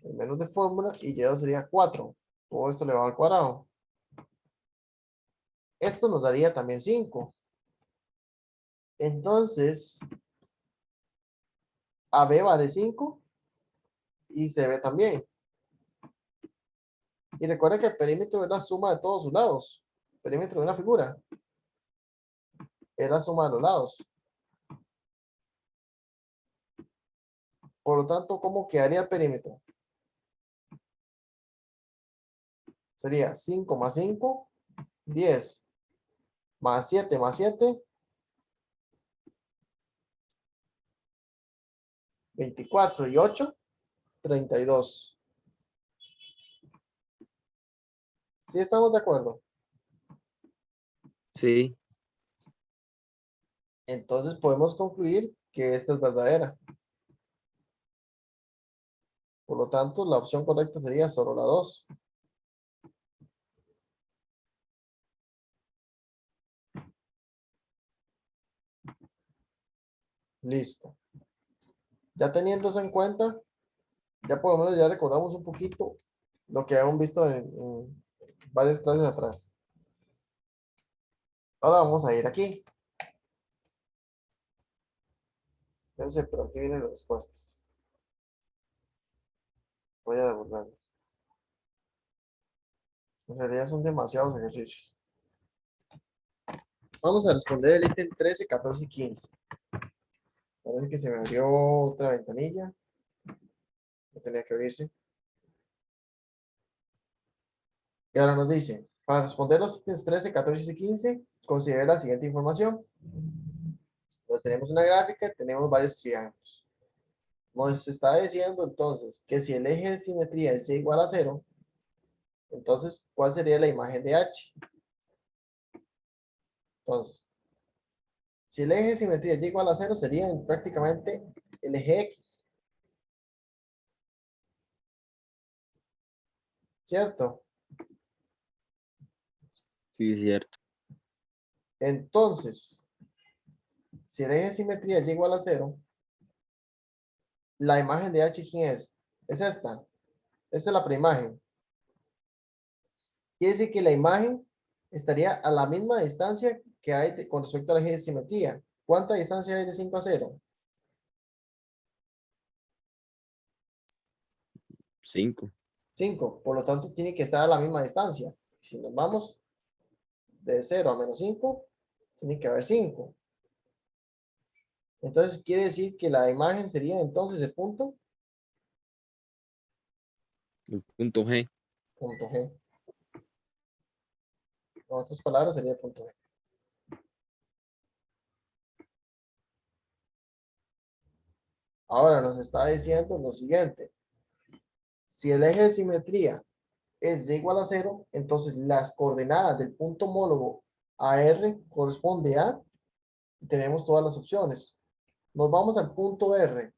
el menos de fórmula, y y2 sería 4. Todo esto elevado al cuadrado. Esto nos daría también 5. Entonces, AB vale 5 y CB también. Y recuerda que el perímetro es la suma de todos sus lados. El perímetro de una figura es la suma de los lados. Por lo tanto, ¿cómo quedaría el perímetro? Sería 5 más 5, 10 más 7 más 7, 24 y 8, 32. ¿Sí estamos de acuerdo? Sí, Entonces podemos concluir que esta es verdadera. Por lo tanto, la opción correcta sería solo la 2. Listo. Ya teniendo eso en cuenta, ya por lo menos ya recordamos un poquito lo que habíamos visto en varias clases atrás. Ahora vamos a ir aquí. No sé, pero aquí vienen las respuestas. Voy a devolverlo. En realidad son demasiados ejercicios. Vamos a responder el ítem 13, 14 y 15. Parece que se me abrió otra ventanilla. No tenía que abrirse. Y ahora nos dice, para responder los ítems 13, 14 y 15, considere la siguiente información. Pues tenemos una gráfica, tenemos varios triángulos. Nos está diciendo entonces que si el eje de simetría es y igual a 0, entonces, ¿cuál sería la imagen de H? Entonces, si el eje de simetría es y igual a 0, sería prácticamente el eje X, ¿cierto? sí, es cierto. Entonces, si el eje de simetría es igual a 0, la imagen de H, ¿quién es? Es esta. Esta es la preimagen. Quiere decir que la imagen estaría a la misma distancia que hay con respecto al eje de simetría. ¿Cuánta distancia hay de 5 a 0? 5. 5. Por lo tanto, tiene que estar a la misma distancia. Si nos vamos de 0 a menos 5, tiene que haber 5. Entonces, quiere decir que la imagen sería entonces el El punto G. punto G. En otras palabras, sería el punto G. Ahora nos está diciendo lo siguiente. Si el eje de simetría es y igual a 0, entonces las coordenadas del punto homólogo AR corresponde a, tenemos todas las opciones. Nos vamos al punto R.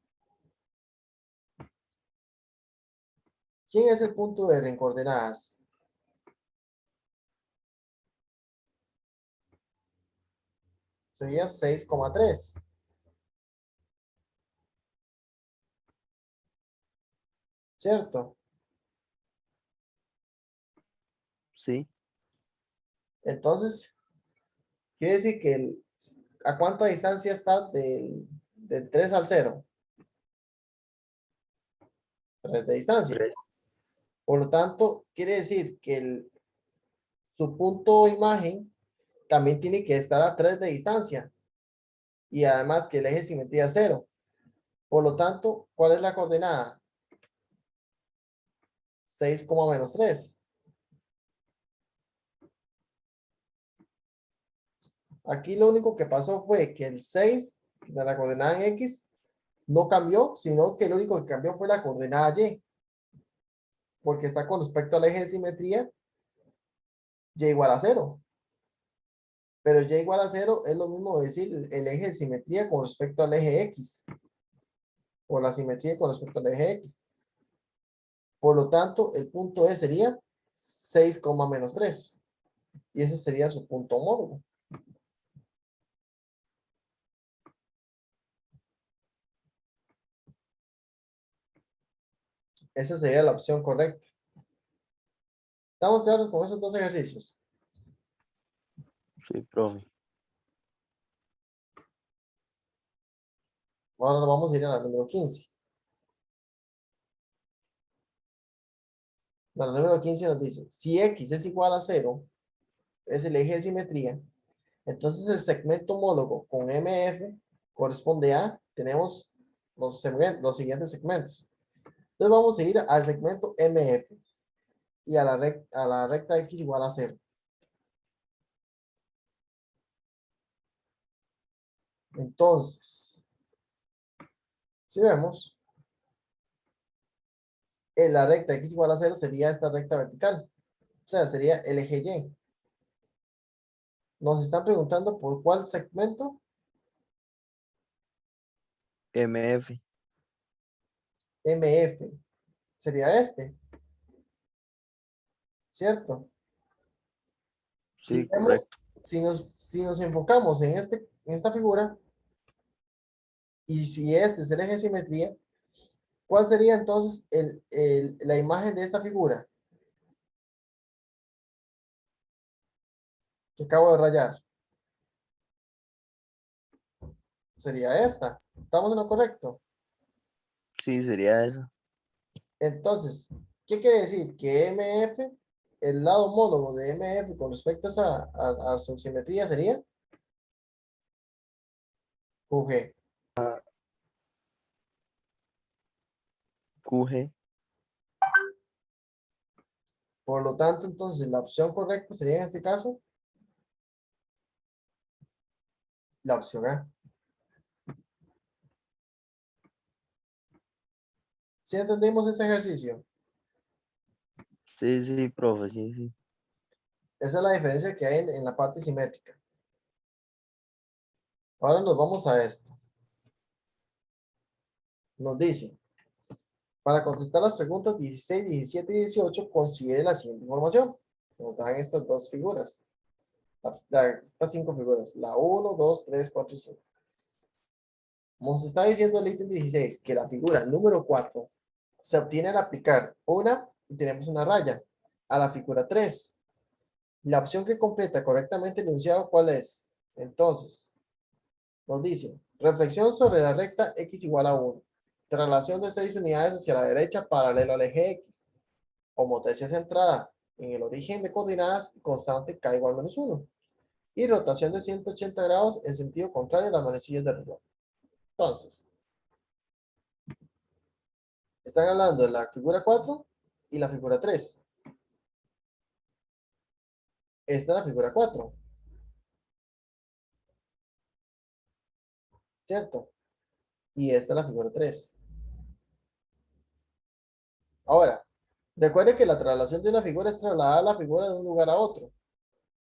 ¿Quién es el punto R en coordenadas? Sería 6,3. ¿Cierto? Sí, Entonces, quiere decir que ¿a cuánta distancia está del 3 al 0? 3 de distancia. 3. Por lo tanto, quiere decir que su punto imagen también tiene que estar a 3 de distancia. Y además que el eje de simetría es 0. Por lo tanto, ¿cuál es la coordenada? 6, menos 3. Aquí lo único que pasó fue que el 6 de la coordenada en X no cambió, sino que lo único que cambió fue la coordenada Y, porque está con respecto al eje de simetría Y igual a 0. Pero Y igual a 0 es lo mismo decir el eje de simetría con respecto al eje X, o la simetría con respecto al eje X. Por lo tanto, el punto E sería 6, menos 3. Y ese sería su punto homólogo. Esa sería la opción correcta. ¿Estamos claros con esos dos ejercicios? Sí, profe. Ahora vamos a ir a la número 15. La número 15 nos dice, si X es igual a 0, es el eje de simetría, entonces el segmento homólogo con MF corresponde a, tenemos los siguientes segmentos. Entonces vamos a ir al segmento MF y a la recta X igual a 0. Entonces, si vemos, en la recta X igual a 0 sería esta recta vertical. O sea, sería el eje Y. Nos están preguntando por cuál segmento. MF. MF. Sería este, ¿cierto? Si Sí, vemos, correcto. si nos enfocamos en esta figura, y si este es el eje de simetría, ¿cuál sería entonces la imagen de esta figura que acabo de rayar? Sería esta. ¿Estamos en lo correcto? Sí, sería eso. Entonces, ¿qué quiere decir? Que MF, el lado homólogo de MF con respecto a su simetría sería QG. QG. Por lo tanto, entonces la opción correcta sería en este caso la opción A. ¿Sí entendimos ese ejercicio? Sí, sí, profe, sí, sí. Esa es la diferencia que hay en la parte simétrica. Ahora nos vamos a esto. Nos dice, para contestar las preguntas 16, 17 y 18, considere la siguiente información. Nos dan estas dos figuras. Estas cinco figuras. La 1, 2, 3, 4 y 5. Nos está diciendo el ítem 16 que la figura número 4 se obtiene al aplicar una y tenemos una raya a la figura 3. La opción que completa correctamente el enunciado, ¿cuál es? Entonces, nos dice, reflexión sobre la recta X igual a 1. Traslación de 6 unidades hacia la derecha paralelo al eje X. Homotesia centrada en el origen de coordenadas constante K igual menos 1. Y rotación de 180 grados en sentido contrario a las manecillas del reloj. Entonces, están hablando de la figura 4 y la figura 3. Esta es la figura 4, ¿cierto? Y esta es la figura 3. Ahora, recuerde que la traslación de una figura es trasladar la figura de un lugar a otro.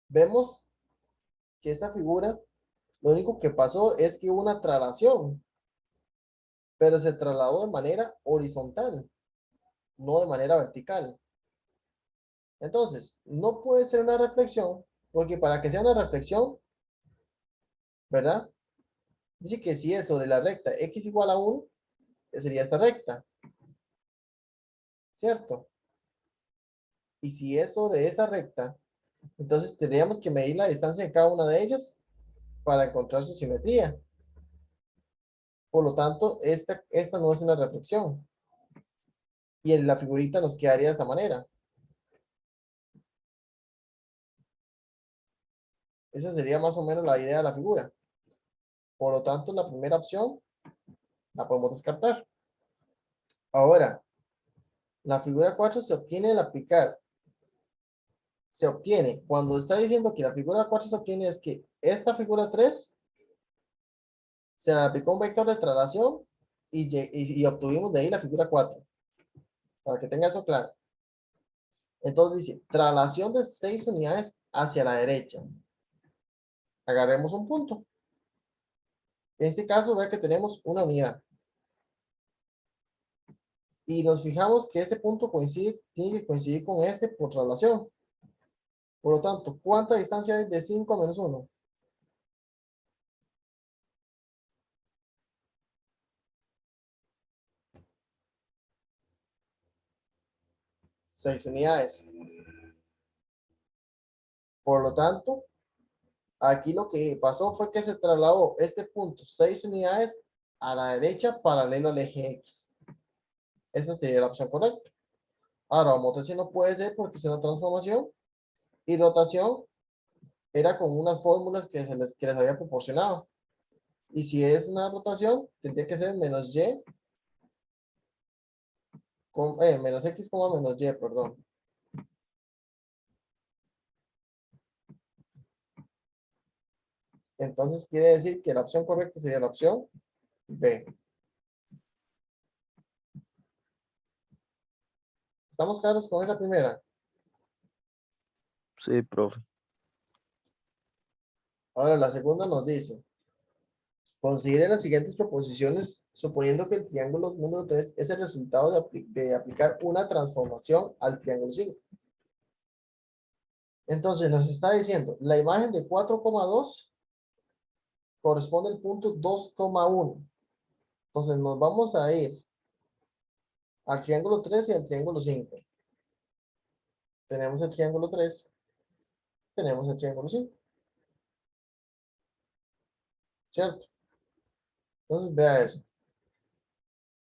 Vemos que esta figura, lo único que pasó es que hubo una traslación, pero se trasladó de manera horizontal, no de manera vertical. Entonces, no puede ser una reflexión, porque para que sea una reflexión, ¿verdad? Dice que si es sobre la recta X igual a 1, sería esta recta, ¿cierto? Y si es sobre esa recta, entonces tendríamos que medir la distancia de cada una de ellas para encontrar su simetría. Por lo tanto, esta no es una reflexión. Y en la figurita nos quedaría de esta manera. Esa sería más o menos la idea de la figura. Por lo tanto, la primera opción la podemos descartar. Ahora, la figura 4 se obtiene al aplicar. Se obtiene. Cuando está diciendo que la figura 4 se obtiene es que esta figura 3 se le aplicó un vector de traslación y obtuvimos de ahí la figura 4. Para que tenga eso claro. Entonces dice, traslación de 6 unidades hacia la derecha. Agarremos un punto. En este caso, ve que tenemos una unidad. Y nos fijamos que este punto tiene que coincidir con este por traslación. Por lo tanto, ¿cuánta distancia hay de 5 menos 1? 6 unidades. Por lo tanto, aquí lo que pasó fue que se trasladó este punto 6 unidades a la derecha paralelo al eje X. Esa sería la opción correcta. Ahora, homotesía no puede ser porque es una transformación y rotación era con unas fórmulas que les había proporcionado. Y si es una rotación, tendría que ser menos y, menos x, menos y, perdón. Entonces quiere decir que la opción correcta sería la opción B. ¿Estamos claros con esa primera? Sí, profe. Ahora la segunda nos dice, considere las siguientes proposiciones suponiendo que el triángulo número 3 es el resultado de aplicar una transformación al triángulo 5. Entonces nos está diciendo, la imagen de 4,2 corresponde al punto 2,1. Entonces nos vamos a ir al triángulo 3 y al triángulo 5. Tenemos el triángulo 3, tenemos el triángulo 5. ¿Cierto? Entonces vea eso.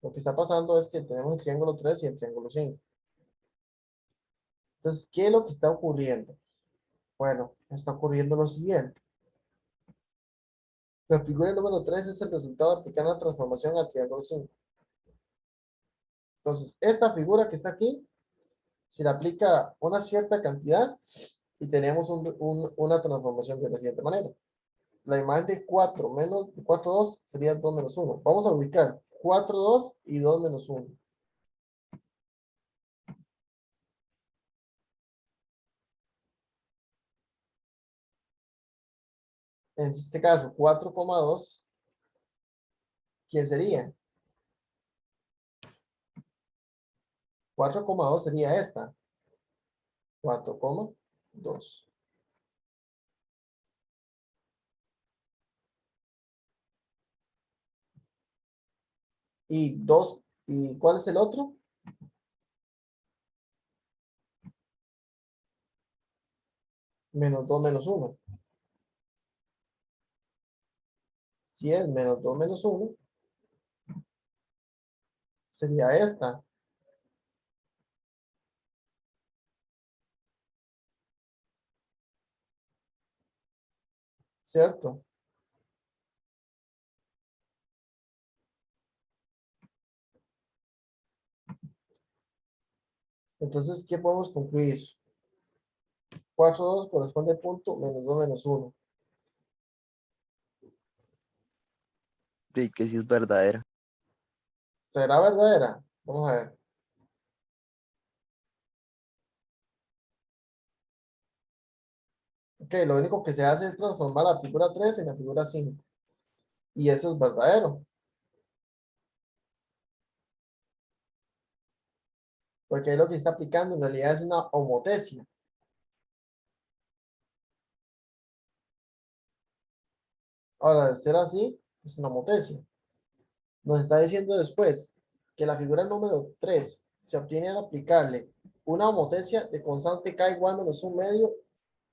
Lo que está pasando es que tenemos el triángulo 3 y el triángulo 5. Entonces, ¿qué es lo que está ocurriendo? Bueno, está ocurriendo lo siguiente. La figura número 3 es el resultado de aplicar una transformación al triángulo 5. Entonces, esta figura que está aquí, se le aplica una cierta cantidad y tenemos una transformación de la siguiente manera. La imagen de 4 menos 4,2 sería 2 menos 1. Vamos a ubicar 4,2 y 2 menos 1. En este caso, 4,2, ¿quién sería? 4,2 sería esta. 4,2. Y 2, ¿y cuál es el otro? Menos 2 menos 1. Si es menos 2 menos 1, sería esta. ¿Cierto? Entonces, ¿qué podemos concluir? 4,2 corresponde al punto menos 2 menos 1. Sí, que sí es verdadera. ¿Será verdadera? Vamos a ver. Ok, lo único que se hace es transformar la figura 3 en la figura 5. Y eso es verdadero. Porque ahí lo que está aplicando en realidad es una homotesia. Ahora, de ser así, es una homotesia. Nos está diciendo después que la figura número 3 se obtiene al aplicarle una homotesia de constante k igual menos un medio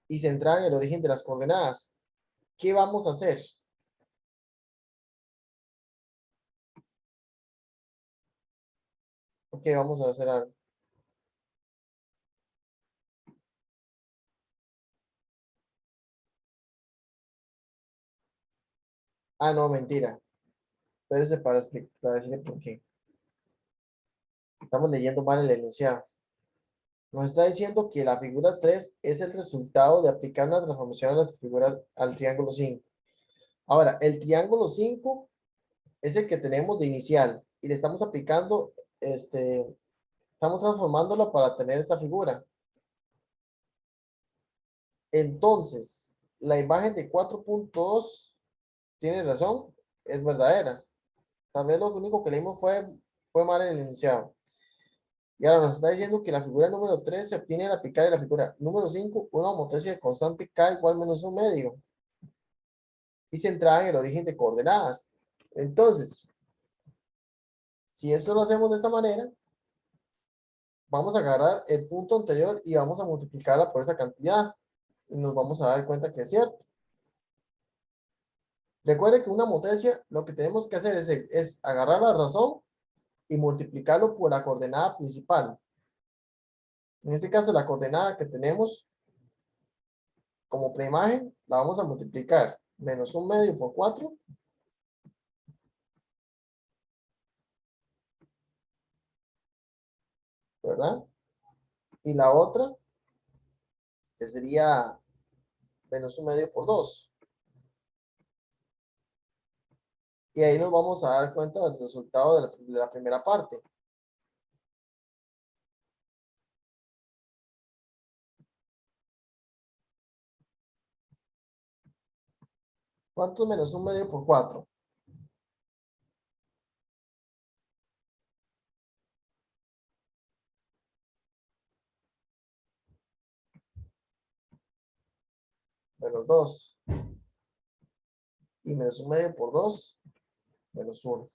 y centrada en el origen de las coordenadas. ¿Qué vamos a hacer? Ok, vamos a hacer algo. Ah, no, mentira. Espérese para decirle por qué. Estamos leyendo mal el enunciado. Nos está diciendo que la figura 3 es el resultado de aplicar una transformación a la figura al triángulo 5. Ahora, el triángulo 5 es el que tenemos de inicial y le estamos aplicando, estamos transformándolo para tener esta figura. Entonces, la imagen de 4,2 tiene razón, es verdadera. Tal vez lo único que leímos fue mal en el enunciado. Y ahora nos está diciendo que la figura número 3 se obtiene al aplicar en la figura número 5 una homotesia de constante k igual menos un medio y centrada en el origen de coordenadas. Entonces, si eso lo hacemos de esta manera, vamos a agarrar el punto anterior y vamos a multiplicarla por esa cantidad. y nos vamos a dar cuenta que es cierto. Recuerde que una motesia, lo que tenemos que hacer es agarrar la razón y multiplicarlo por la coordenada principal. En este caso, la coordenada que tenemos como preimagen, la vamos a multiplicar menos 1/2 por 4. ¿Verdad? Y la otra, que sería menos 1/2 por 2. Y ahí nos vamos a dar cuenta del resultado de la primera parte. ¿Cuánto es menos 1/2 por 4? Menos 2. Y menos 1/2 por 2, menos 1.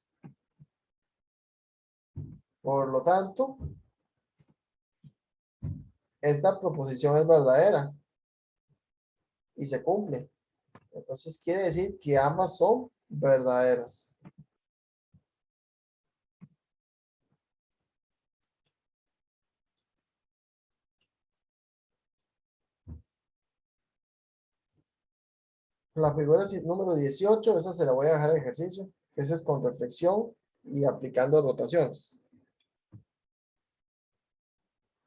Por lo tanto, esta proposición es verdadera y se cumple. Entonces quiere decir que ambas son verdaderas. La figura número 18, esa se la voy a dejar de ejercicio. Esa es con reflexión y aplicando rotaciones.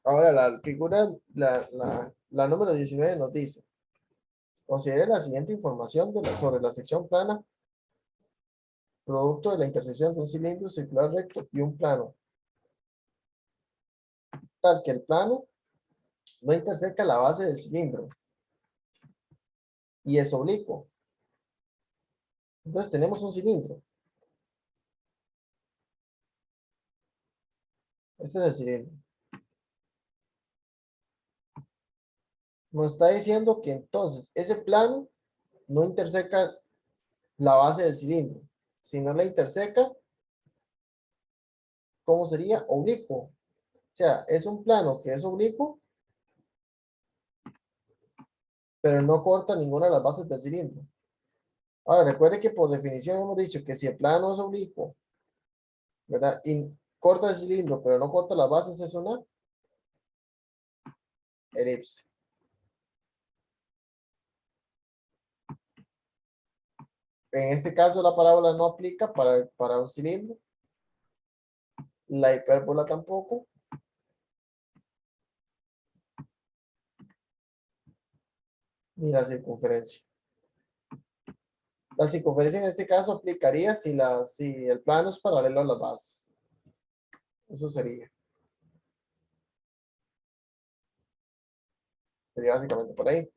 Ahora la figura, la número 19 nos dice, considere la siguiente información sobre la sección plana, producto de la intersección de un cilindro circular recto y un plano, tal que el plano no interseca la base del cilindro y es oblicuo. Entonces tenemos un cilindro. Este es el cilindro. Nos está diciendo que entonces ese plano no interseca la base del cilindro. Si no la interseca, ¿cómo sería? Oblicuo. O sea, es un plano que es oblicuo, pero no corta ninguna de las bases del cilindro. Ahora, recuerde que por definición hemos dicho que si el plano es oblicuo, ¿verdad? Y corta el cilindro, pero no corta las bases, es una elipse. En este caso, la parábola no aplica para un cilindro. La hipérbola tampoco. Ni la circunferencia. La circunferencia en este caso aplicaría si el plano es paralelo a las bases. Eso sería. Sería básicamente por ahí.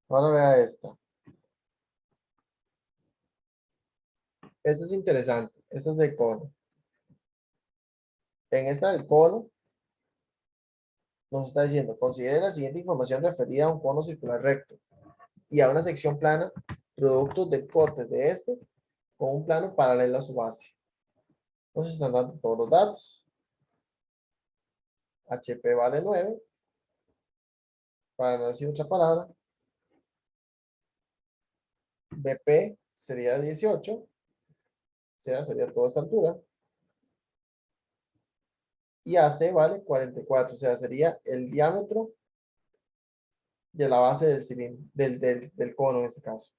Ahora vea esta. Esta es interesante. Esta es del cono. En esta del cono nos está diciendo, considere la siguiente información referida a un cono circular recto y a una sección plana, producto del corte de este con un plano paralelo a su base. Entonces están dando todos los datos. HP vale 9. Para no decir otra palabra. BP sería 18. O sea, sería toda esta altura. Y AC vale 44. O sea, sería el diámetro de la base del cilindro, del cono en este caso.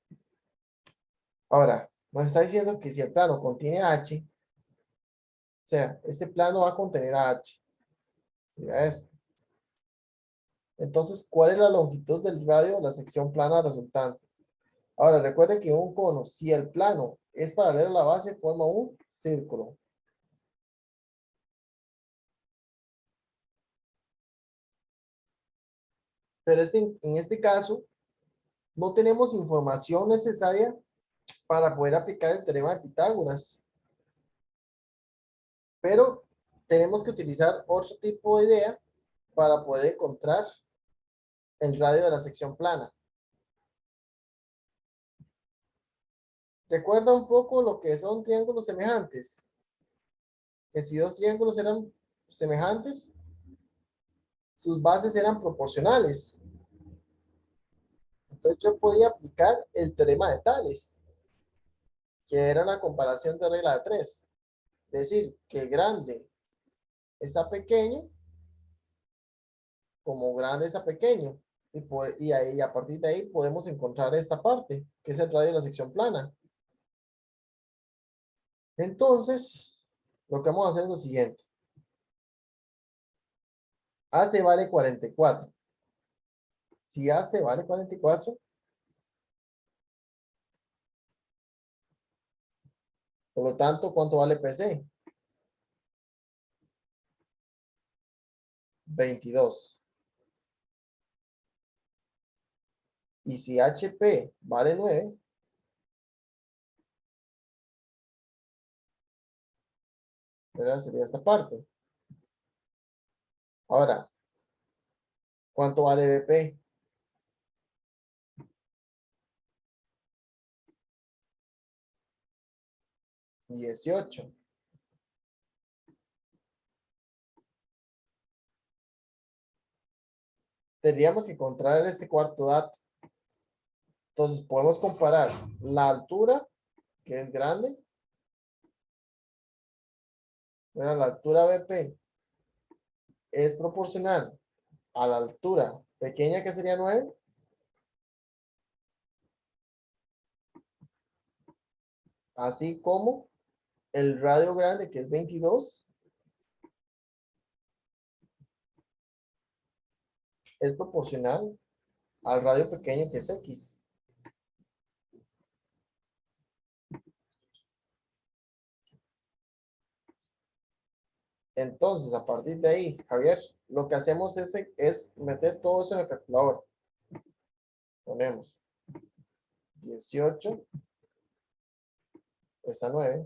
Ahora, nos está diciendo que si el plano contiene H, o sea, este plano va a contener a H. Mira esto. Entonces, ¿cuál es la longitud del radio de la sección plana resultante? Ahora, recuerden que un cono, si el plano es paralelo a la base, forma un círculo. Pero en este caso, no tenemos información necesaria para poder aplicar el teorema de Pitágoras. Pero tenemos que utilizar otro tipo de idea para poder encontrar el radio de la sección plana. Recuerda un poco lo que son triángulos semejantes. Que si dos triángulos eran semejantes, sus bases eran proporcionales. Entonces yo podía aplicar el teorema de Tales, que era la comparación de regla de 3. Es decir, que grande es a pequeño, como grande es a pequeño. Y ahí, a partir de ahí podemos encontrar esta parte, que es el radio de la sección plana. Entonces, lo que vamos a hacer es lo siguiente. AC vale 44. Si AC vale 44, por lo tanto, ¿cuánto vale PC? 22. Y si HP vale 9, ¿verdad? Sería esta parte. Ahora, ¿cuánto vale BP? 18. Tendríamos que encontrar este cuarto dato. Entonces, podemos comparar la altura, que es grande. Bueno, la altura BP es proporcional a la altura pequeña, que sería 9. Así como el radio grande, que es 22, es proporcional al radio pequeño, que es X. Entonces, a partir de ahí, Javier, lo que hacemos es meter todo eso en el calculador. Ponemos 18 esa 9,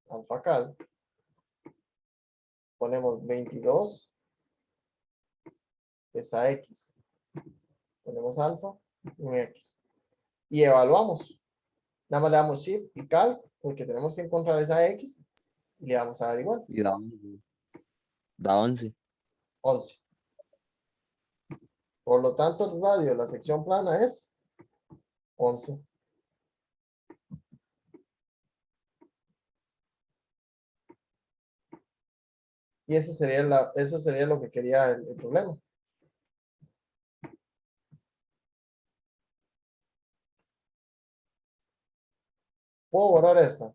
alfa cal. Ponemos 22 esa X. Ponemos alfa y un X. Y evaluamos. Nada más le damos shift y cal, porque tenemos que encontrar esa X. Y le vamos a dar igual. Y da 11. Da 11. 11. Por lo tanto, el radio de la sección plana es 11. Y eso sería lo que quería el problema. ¿Puedo borrar esta?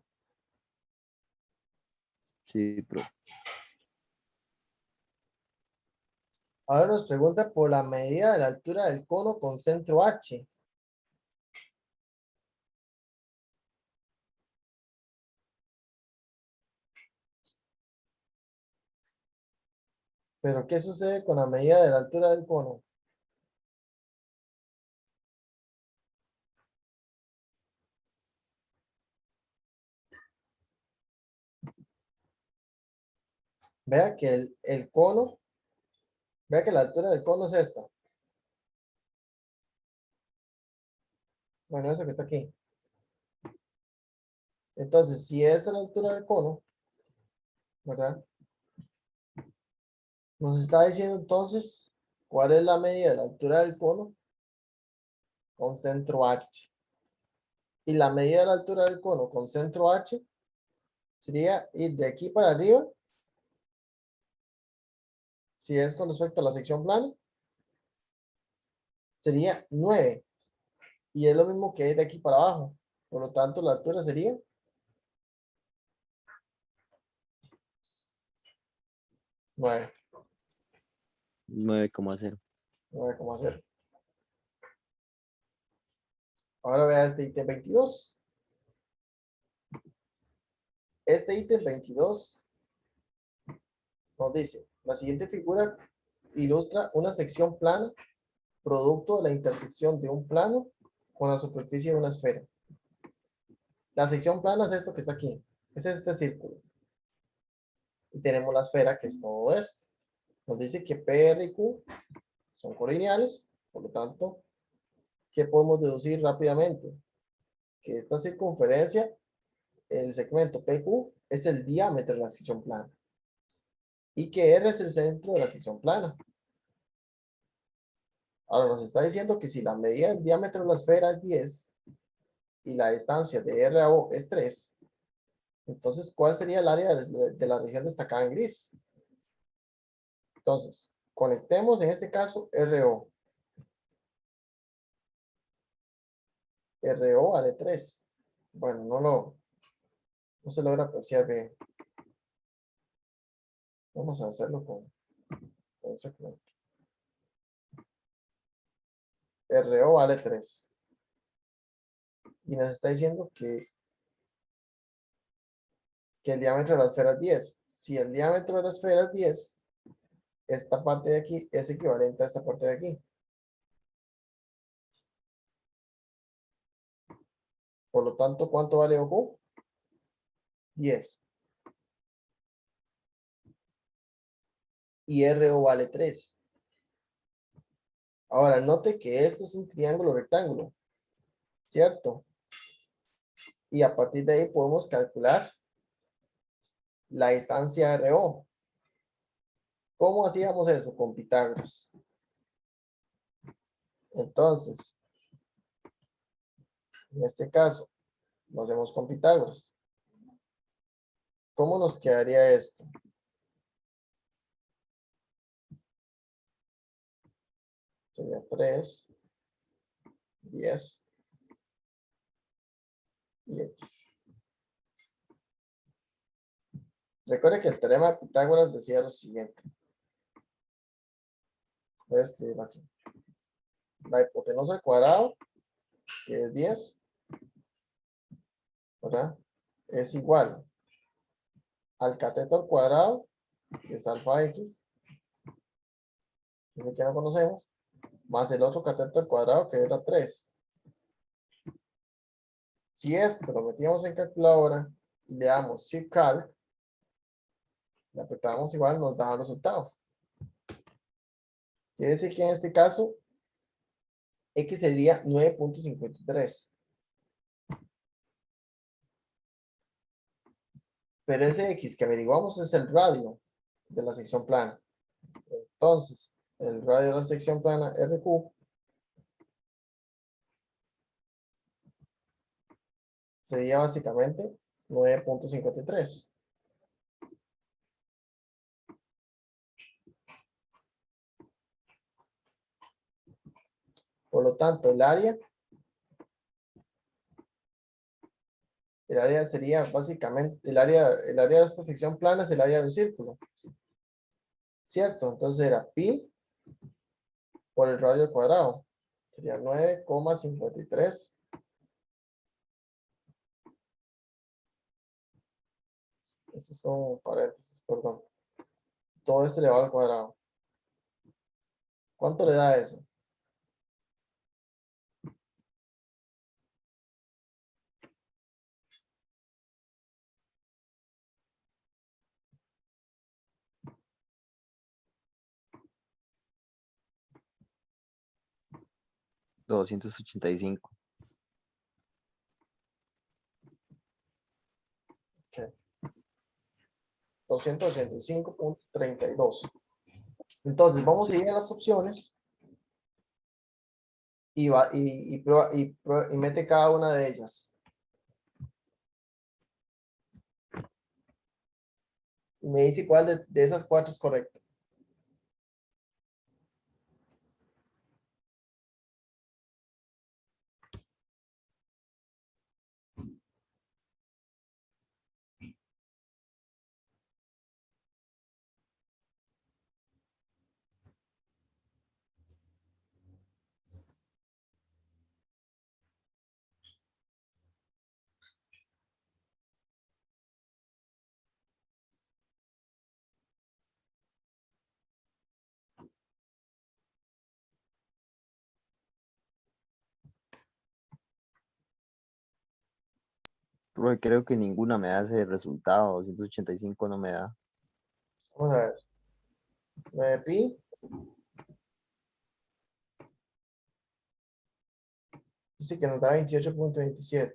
Sí, profe. Ahora nos pregunta por la medida de la altura del cono con centro H. Pero ¿qué sucede con la medida de la altura del cono? Vea que el cono, vea que la altura del cono es esta. Bueno, eso que está aquí. Entonces, si esa es la altura del cono, ¿verdad? Nos está diciendo entonces cuál es la medida de la altura del cono con centro H. Y la medida de la altura del cono con centro H sería ir de aquí para arriba, si es con respecto a la sección plana, sería 9. Y es lo mismo que es de aquí para abajo. Por lo tanto, la altura sería 9. 9,0. 9,0. Ahora vea este ítem 22. Este ítem 22 nos dice, la siguiente figura ilustra una sección plana producto de la intersección de un plano con la superficie de una esfera. La sección plana es esto que está aquí. Es este círculo. Y tenemos la esfera, que es todo esto. Nos dice que P, R y Q son colineales, por lo tanto, ¿qué podemos deducir rápidamente? Que esta circunferencia, el segmento PQ, es el diámetro de la sección plana. Y que R es el centro de la sección plana. Ahora nos está diciendo que si la medida del diámetro de la esfera es 10 y la distancia de R a O es 3, entonces, ¿cuál sería el área de la región destacada en gris? Entonces, conectemos en este caso RO. RO vale 3. Bueno, no se logra apreciar bien. Vamos a hacerlo con un segmento. RO vale 3. Y nos está diciendo que el diámetro de la esfera es 10. Si el diámetro de la esfera es 10, esta parte de aquí es equivalente a esta parte de aquí. Por lo tanto, ¿cuánto vale OQ? 10. Y RO vale 3. Ahora, note que esto es un triángulo rectángulo, ¿cierto? Y a partir de ahí podemos calcular la distancia RO. ¿Cómo hacíamos eso? Con Pitágoras. Entonces, en este caso, lo hacemos con Pitágoras. ¿Cómo nos quedaría esto? Sería 3, 10 y X. Recuerde que el teorema de Pitágoras decía lo siguiente. Voy a escribirlo aquí. La hipotenusa al cuadrado, que es 10, ¿verdad? Es igual al cateto al cuadrado, que es alfa X, que es el que no conocemos, más el otro cateto al cuadrado, que era 3. Si esto lo metíamos en calculadora y le damos Shift Calc, le apretamos igual, nos da el resultado. Quiere decir que en este caso, X sería 9.53. Pero ese X que averiguamos es el radio de la sección plana. Entonces, el radio de la sección plana RQ sería básicamente 9.53. Por lo tanto, el área sería básicamente, el área de esta sección plana es el área de un círculo. ¿Cierto? Entonces era pi por el radio al cuadrado. Sería 9,53. Estos son paréntesis, perdón. Todo esto elevado al cuadrado. ¿Cuánto le da eso? $285. 285.32. Entonces vamos a ir a las opciones y mete cada una de ellas. Y me dice cuál de esas 4 es correcta. Profe, creo que ninguna me da ese resultado. 285 no me da. Vamos a ver. 9 pi Dice que nos da 28.27.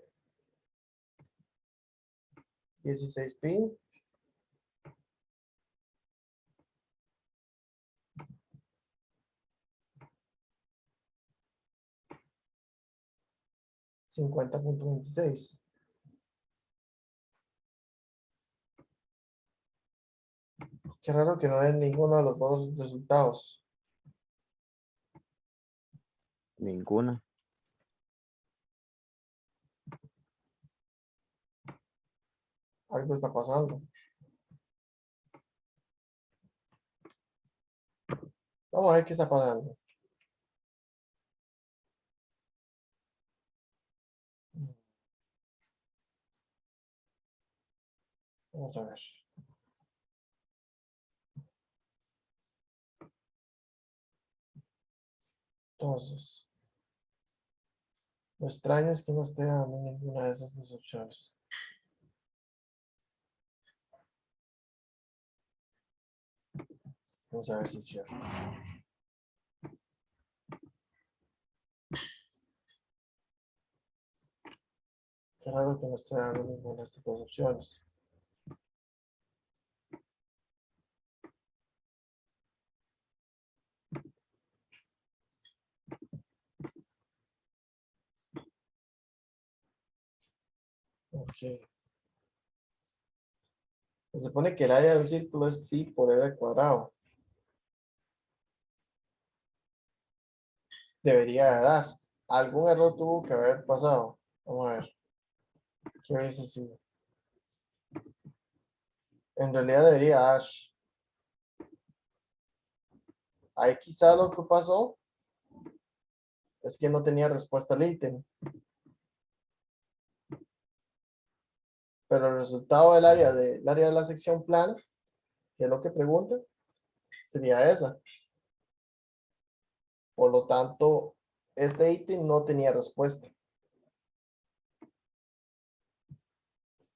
16 pi. $50.26. Qué raro que no den ninguno de los dos resultados. Ninguna. Algo está pasando. Vamos a ver qué está pasando. Vamos a ver. Entonces, lo extraño es que no esté dando ninguna de esas dos opciones. Vamos a ver si es cierto. Qué raro que no esté dando ninguna de estas dos opciones. Ok. Se supone que el área del círculo es pi por r al cuadrado. Debería de dar. Algún error tuvo que haber pasado. Vamos a ver. ¿Qué hubiese sido? En realidad debería dar. Ahí quizá lo que pasó es que no tenía respuesta al ítem. Pero el resultado del área de la sección plan, que es lo que pregunta, sería esa. Por lo tanto, este ítem no tenía respuesta.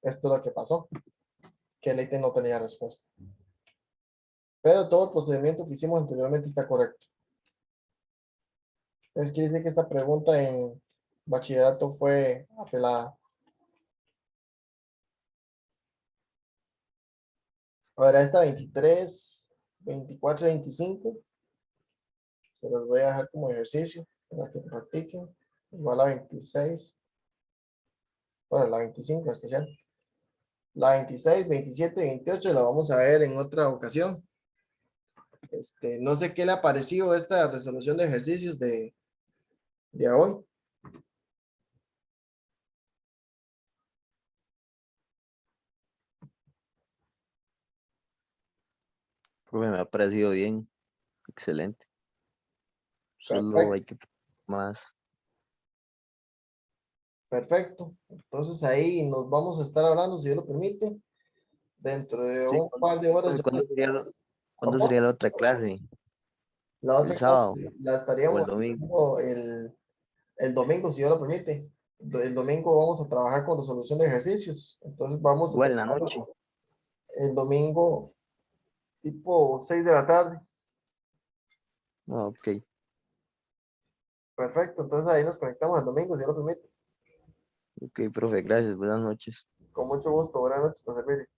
Esto es lo que pasó, que el ítem no tenía respuesta. Pero todo el procedimiento que hicimos anteriormente está correcto. Es que dice que esta pregunta en bachillerato fue apelada. Ahora esta 23, 24 y 25. Se los voy a dejar como ejercicio para que practiquen. Igual a 26. Bueno, la 25 en especial. La 26, 27 y 28 la vamos a ver en otra ocasión. No sé qué le ha parecido esta resolución de ejercicios de hoy. Profe, me ha parecido bien. Excelente. Solo Perfecto. hay que más. Perfecto. Entonces ahí nos vamos a estar hablando, si Dios lo permite. Dentro de Sí, un par de horas. profe, ¿cuándo ¿Cómo? sería la otra clase? La ¿El otra clase sábado la o el estaríamos domingo? haciendo el domingo, si Dios lo permite. El domingo vamos a trabajar con resolución de ejercicios. Entonces vamos a Igual en la trabajar noche. el domingo tipo 6 de la tarde. Ah, ok. Perfecto. Entonces ahí nos conectamos el domingo, si Dios lo permite. Ok, profe, gracias. Buenas noches. Con mucho gusto. Buenas noches, para servirle.